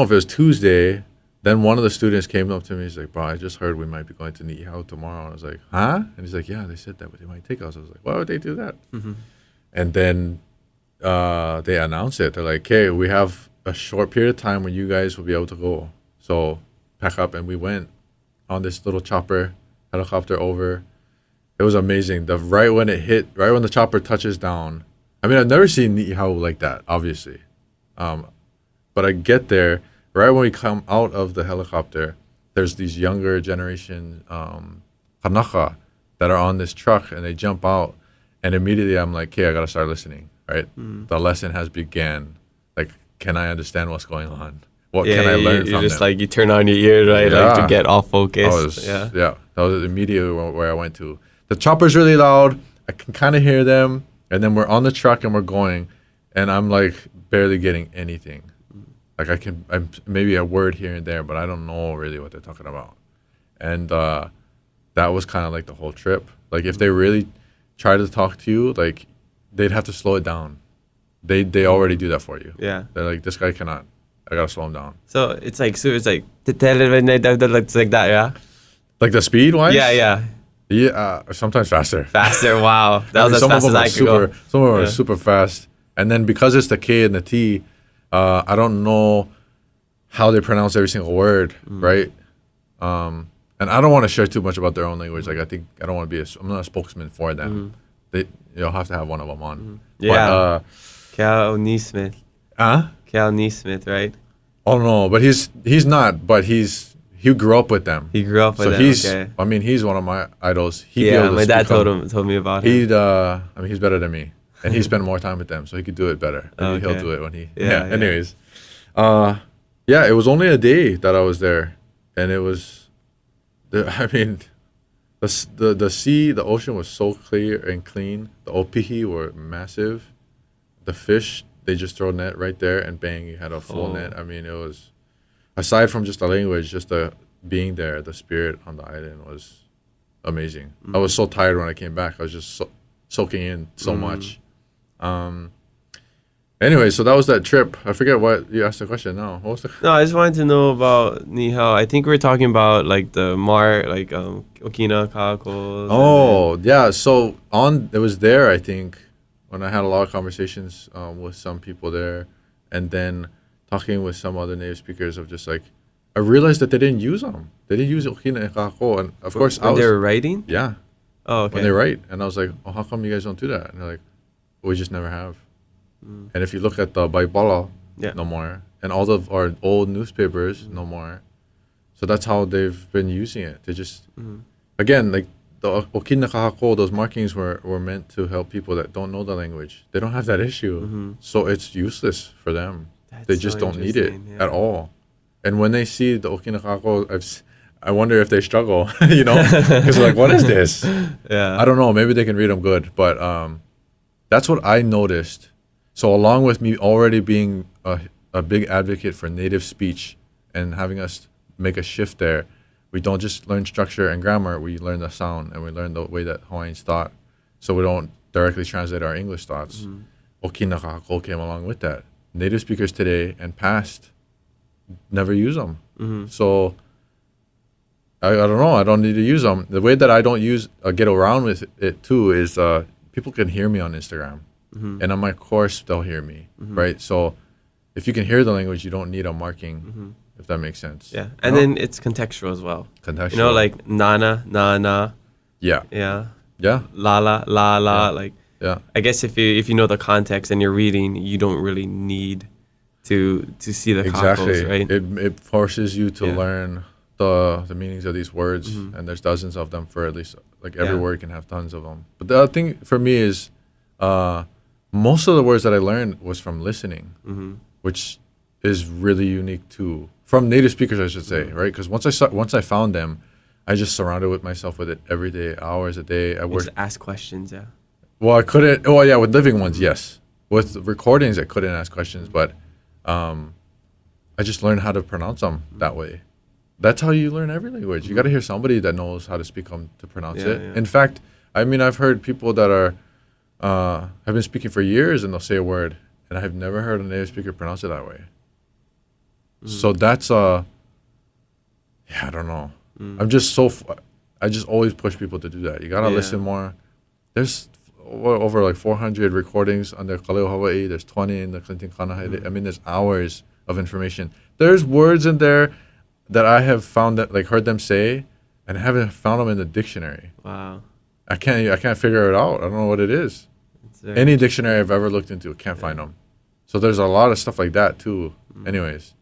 if it was Tuesday. Then one of the students came up to me. He's like, "Bro, I just heard we might be going to Nihao tomorrow." And I was like, "Huh?" And he's like, "Yeah, they said that, but they might take us." I was like, "Why would they do that?" And then they announced it. They're like, "Hey, we have a short period of time when you guys will be able to go. So pack up." And we went on this little helicopter over. It was amazing. Right when the chopper touches down. I mean, I've never seen Nihao like that, obviously. But I get there, right when we come out of the helicopter, there's these younger generation kanaka that are on this truck, and they jump out. And immediately I'm like, okay, I got to start listening, right? The lesson has began. Like, can I understand what's going on? What can I learn from them? Just like you turn on your ear, right? Like to get all focused. Yeah. That was immediately where I went to. The chopper's really loud. I can kind of hear them. And then we're on the truck and we're going. And I'm like barely getting anything. Like I'm maybe a word here and there, but I don't know really what they're talking about. And that was kind of like the whole trip. Like if they really try to talk to you, like they'd have to slow it down. They already do that for you. Yeah. They're like, this guy cannot. I gotta slow him down. So it's like it's like that, yeah. Like the speed wise? Yeah. Yeah, sometimes faster. Faster. Wow, that was as fast as I could go. Some of them are super fast, and then because it's the K and the T, I don't know how they pronounce every single word, right? And I don't want to share too much about their own language. Like I don't want to be I'm not a spokesman for them. You'll have to have one of them on. Yeah. Cal Neesmith. Huh? Cal Neesmith, right? Oh no, but he's not. But he grew up with them. He grew up with them. Okay. I mean, he's one of my idols. My dad told me about him. I mean, he's better than me, and he spent more time with them, so he could do it better. Maybe he'll do it when he. Yeah. Anyways, it was only a day that I was there, and it was, I mean, the sea, the ocean was so clear and clean. The opihi were massive. The fish, they just throw a net right there, and bang, you had a full net. I mean, it was. Aside from just the language, just the being there, the spirit on the island was amazing. I was so tired when I came back. I was just soaking in so much. Anyway, so that was that trip. I forget what you asked the question now. What was the? No, I just wanted to know about Nihao. I think we were talking about like the like Okina Kakos. Oh, yeah. So it was there, I think, when I had a lot of conversations with some people there, and then talking with some other native speakers of just like, I realized that they didn't use them. They didn't use Okina and Kako. And of course, when they were writing? Yeah. Oh, okay. When they write. And I was like, how come you guys don't do that? And they're like, we just never have. And if you look at the Baibala, no more. And all of our old newspapers, no more. So that's how they've been using it. They just, again, like the Okina Kahako, those markings were meant to help people that don't know the language. They don't have that issue. So it's useless for them. They just don't need it at all. And when they see the Okina Kako, I wonder if they struggle, because like, what is this? Yeah. I don't know. Maybe they can read them good, but that's what I noticed. So along with me already being a big advocate for native speech and having us make a shift there, we don't just learn structure and grammar. We learn the sound and we learn the way that Hawaiians thought. So we don't directly translate our English thoughts. Okina Kako came along with that. Native speakers today and past never use them. So I don't know. I don't need to use them. The way that I don't get around with it too is people can hear me on Instagram. And on my course, they'll hear me, right? So if you can hear the language, you don't need a marking, if that makes sense. Yeah, and then it's contextual as well. Contextual. Like nana, na. Yeah. La la. Like. Yeah. I guess if you know the context and you're reading, you don't really need to see the kakos, right? It forces you to learn the meanings of these words, and there's dozens of them for at least like every word can have tons of them. But the other thing for me is most of the words that I learned was from listening, which is really unique too. From native speakers, I should say, right? Because once I found them, I just surrounded myself with it every day, hours a day. I worked. Just ask questions, yeah. Well, I couldn't. Oh, yeah, with living ones, yes. With recordings, I couldn't ask questions, but I just learned how to pronounce them that way. That's how you learn every language. You got to hear somebody that knows how to speak them to pronounce it. Yeah. In fact, I mean, I've heard people that have been speaking for years and they'll say a word, and I've never heard a native speaker pronounce it that way. So that's I don't know. I'm just I just always push people to do that. You got to listen more. There's over like 400 recordings on the Kaleo Hawaii. There's 20 in the Clinton Kanahai. I mean, there's hours of information. There's words in there that I have found that like heard them say, and I haven't found them in the dictionary. Wow. I can't figure it out. I don't know what it is. Any dictionary I've ever looked into, can't find them. So there's a lot of stuff like that too. Anyways.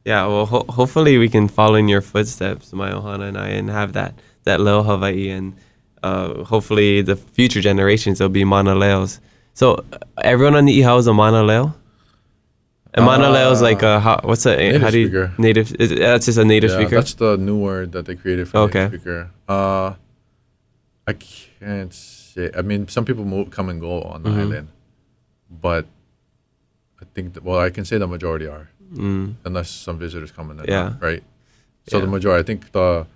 Yeah. Well, hopefully we can follow in your footsteps, my Ohana and I, and have that Leo Hawaii, and hopefully the future generations will be Mana Leos. So everyone on Nihao is a Mana Leo? And Manaleo is like what's that? Native How do you speaker. native? That's just a native speaker. That's the new word that they created for native speaker. I can't say. I mean, some people come and go on the island, but I think I can say the majority are, unless some visitors come in. Not, right. So the majority, I think the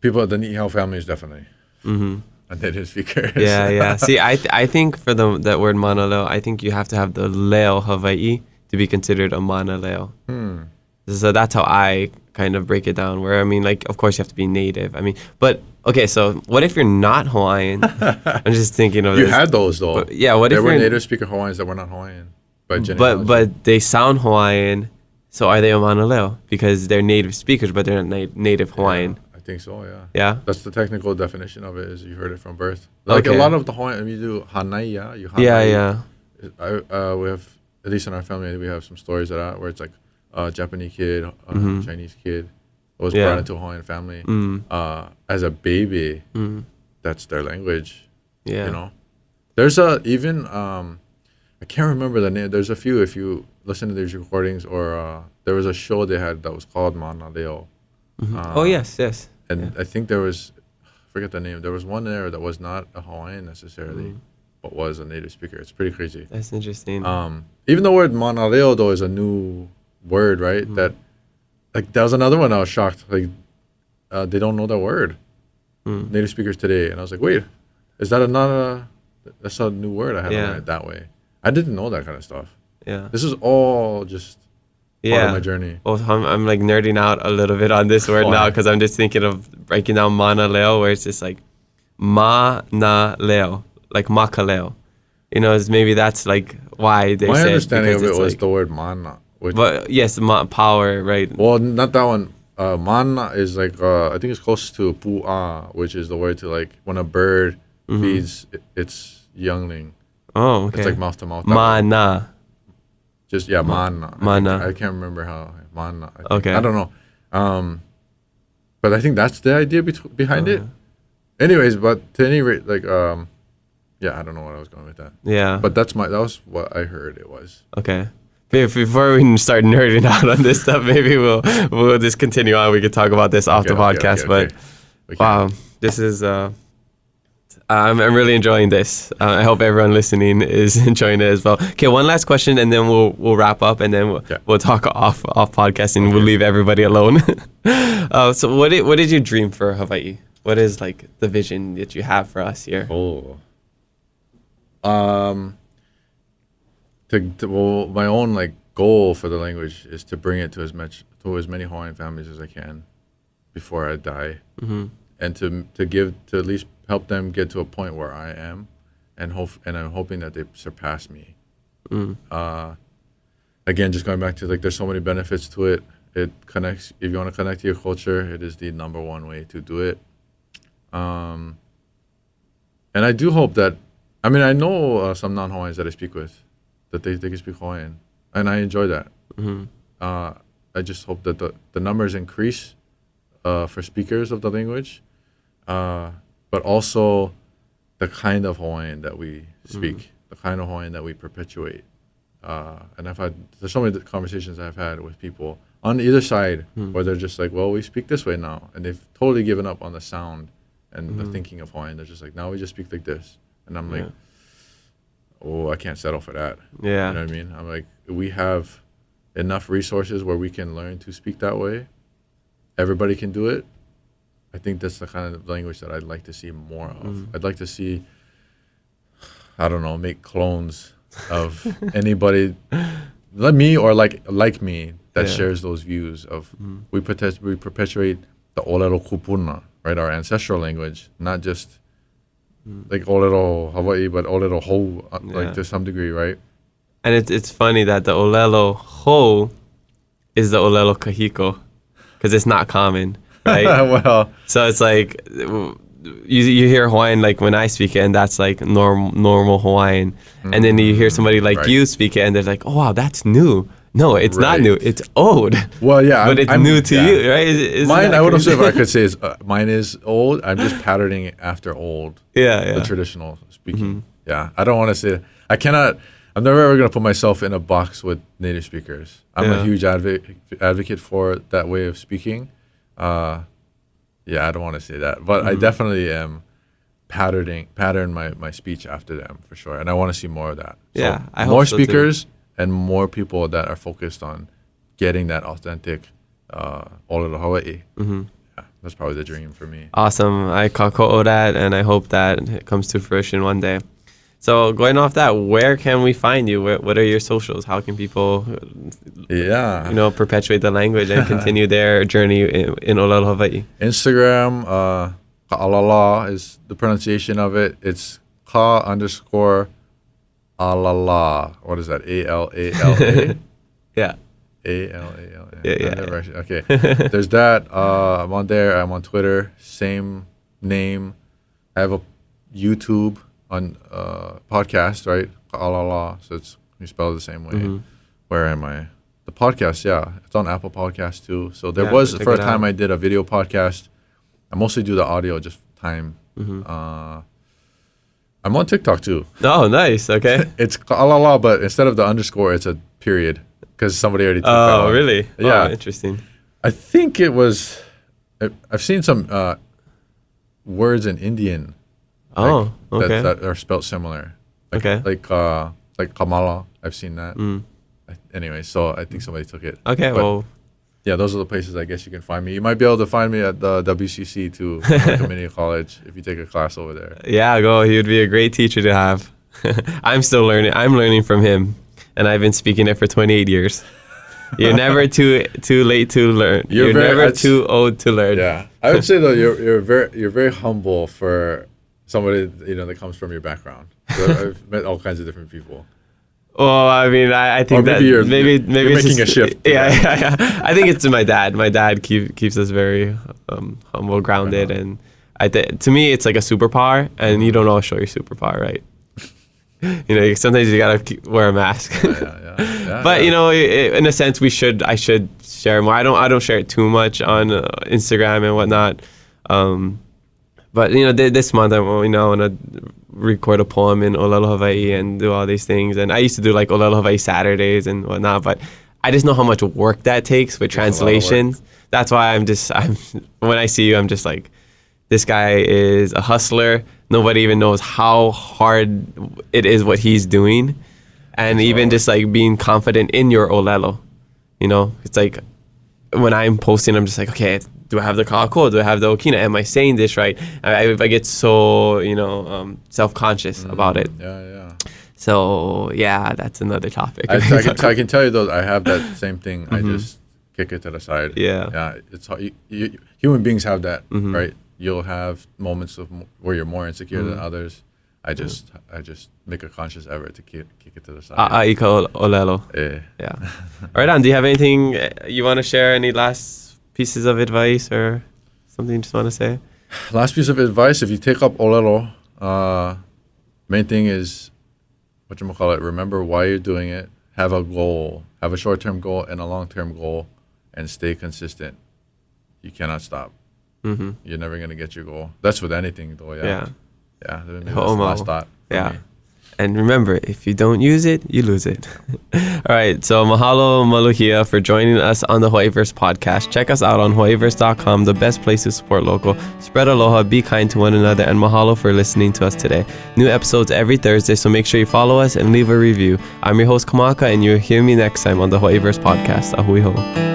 people at the Nihao family is definitely a native speaker. Yeah. See, I think for that word Manaleo, I think you have to have the Leo Hawaii to be considered a Manaleo. So that's how I kind of break it down. Where I mean, like, of course you have to be native. I mean, but okay, so what if you're not Hawaiian? I'm just thinking of you this. had those though. But, yeah, what there if were you're native speaker Hawaiians that were not Hawaiian? But they sound Hawaiian, so are they a Manaleo because they're native speakers, but they're not native Hawaiian? Yeah, I think so. Yeah. Yeah. That's the technical definition of it. Is you heard it from birth. Like a lot of the Hawaiian, you do Hanaiya. Yeah. We have, at least in our family, we have some stories of that where it's like a Japanese kid, a Chinese kid was brought into a Hawaiian family as a baby. That's their language. Yeah. You know, there's I can't remember the name. There's a few. If you listen to these recordings, or there was a show they had that was called Manaleo. Yes. And I think there was, I forget the name. There was one there that was not a Hawaiian necessarily, but was a native speaker. It's pretty crazy. That's interesting. Even the word Manaleo though is a new word, right? That was another one I was shocked. Like they don't know that word. Native speakers today, and I was like, wait, is that that's a new word? I had to learn it that way. I didn't know that kind of stuff. Yeah. This is all just part of my journey. Well, I'm like nerding out a little bit on this word now because I'm just thinking of breaking down Manaleo, where it's just like Ma-na-leo, like Makaleo. You know, maybe that's like why they My say understanding of it was like, the word mana. But yes, power, right? Well, not that one. Mana is like, I think it's close to pu'a, which is the word to like when a bird feeds its youngling. Oh, okay. It's like mouth to mouth. Mana. Just, mana. Mana. I can't remember how. Mana. Okay. I don't know. But I think that's the idea behind it. Anyways, but to any rate, like, I don't know what I was going with that. Yeah. But that was what I heard it was. Okay. Before we start nerding out on this stuff, maybe we'll just continue on. We could talk about this off the podcast. But wow, this is I'm really enjoying this. I hope everyone listening is enjoying it as well. Okay, one last question, and then we'll wrap up, and then we'll talk off podcast, and we'll leave everybody alone. So what did you dream for Hawaii? What is like the vision that you have for us here? My own like goal for the language is to bring it to as many Hawaiian families as I can before I die, and to at least help them get to a point where I am, and I'm hoping that they surpass me. Again, just going back to like, there's so many benefits to it. It connects. If you want to connect to your culture, it is the number one way to do it. And I do hope that, I mean, I know some non-Hawaiians that I speak with, that they can speak Hawaiian, and I enjoy that. I just hope that the numbers increase for speakers of the language, but also the kind of Hawaiian that we speak, the kind of Hawaiian that we perpetuate. And there's so many conversations I've had with people on either side where they're just like, well, we speak this way now, and they've totally given up on the sound and the thinking of Hawaiian. They're just like, now we just speak like this. And I'm like, I can't settle for that. Yeah. You know what I mean? I'm like, we have enough resources where we can learn to speak that way. Everybody can do it. I think that's the kind of language that I'd like to see more of. I'd like to see, I don't know, make clones of anybody, like me or like me, that shares those views of we perpetuate the Olelo Kupuna, right? Our ancestral language, not just like Olelo Hawaii, but Olelo Ho, like to some degree, right? And it's funny that the Olelo Ho is the Olelo Kahiko, because it's not common, right? Well, so it's like you hear Hawaiian like when I speak it, and that's like normal Hawaiian, and then you hear somebody like you speak it, and they're like, oh wow, that's new. No, it's not new. It's old. Well, yeah, but it's new to you, right? Mine, I wouldn't say if I could say mine is old. I'm just patterning after old. Yeah. The traditional speaking. Yeah, I don't want to say. I cannot. I'm never ever gonna put myself in a box with native speakers. I'm a huge advocate for that way of speaking. I don't want to say that, but I definitely am pattern my speech after them for sure, and I want to see more of that. So I more hope so speakers and more people that are focused on getting that authentic Olelo Hawaii. Yeah, that's probably the dream for me. Awesome. I kako'o that, and I hope that it comes to fruition one day. So going off that, where can we find you? What are your socials? How can people, perpetuate the language and continue their journey in Olelo Hawaii? Instagram, ka'alala is the pronunciation of it. It's ka_alala. What is that? ALALA? Yeah. ALALA. Yeah. Okay. There's that. I'm on there. I'm on Twitter. Same name. I have a YouTube on podcast, right? Ka'alala. So you spell it the same way. Where am I? The podcast, it's on Apple Podcasts too. So there was for a time I did a video podcast. I mostly do the audio, just time. I'm on TikTok too. Oh, nice. Okay. It's ka'alala, but instead of the underscore, it's a period because somebody already took that one. Oh, really? Yeah. Oh, interesting. I think it was. I've seen some words in Indian. Oh, okay. That are spelled similar. Like Kamala. I've seen that. Anyway, so I think somebody took it. Okay, but, yeah, those are the places I guess you can find me. You might be able to find me at the WCC too, community college, if you take a class over there. Yeah, go. He would be a great teacher to have. I'm still learning. I'm learning from him, and I've been speaking it for 28 years. You're never too late to learn. You're never too old to learn. Yeah, I would say though you're very humble for somebody that comes from your background. So I've met all kinds of different people. Well, I mean, I think maybe you're making a shift. Yeah. I think it's my dad. My dad keeps us very humble, grounded, and to me, it's like a superpower, and you don't always show your superpower, right? Sometimes you gotta wear a mask. But in a sense, I should share more. I don't share it too much on Instagram and whatnot. But this month I want to record a poem in Olelo Hawaii and do all these things. And I used to do like Olelo Hawaii Saturdays and whatnot. But I just know how much work that takes with translations. That's why I'm when I see you, I'm just like, this guy is a hustler. Nobody even knows how hard it is what he's doing. And even just like being confident in your Olelo, it's like when I'm posting, I'm just like, okay, do I have the kako? Do I have the okina? Am I saying this right? I get so, self-conscious about it. Yeah. So, that's another topic. I can tell you, though, I have that same thing. I just kick it to the side. Yeah. It's human beings have that, right? You'll have moments where you're more insecure than others. I just make a conscious effort to kick it to the side. Ika olelo. Yeah. Right on. Do you have anything you want to share? Any last pieces of advice or something you just want to say? Last piece of advice: if you take up olelo, main thing is remember why you're doing it. Have a goal. Have a short-term goal and a long-term goal, and stay consistent. You cannot stop. You're never gonna get your goal. That's with anything, though. Yeah. That's the last thought. Yeah. And remember, if you don't use it, you lose it. All right. So mahalo Maluhia for joining us on the Hawaiiverse podcast. Check us out on Hawaiiverse.com, the best place to support local. Spread aloha, be kind to one another, and mahalo for listening to us today. New episodes every Thursday, so make sure you follow us and leave a review. I'm your host, Kamaka, and you'll hear me next time on the Hawaiiverse podcast. Ahui ho.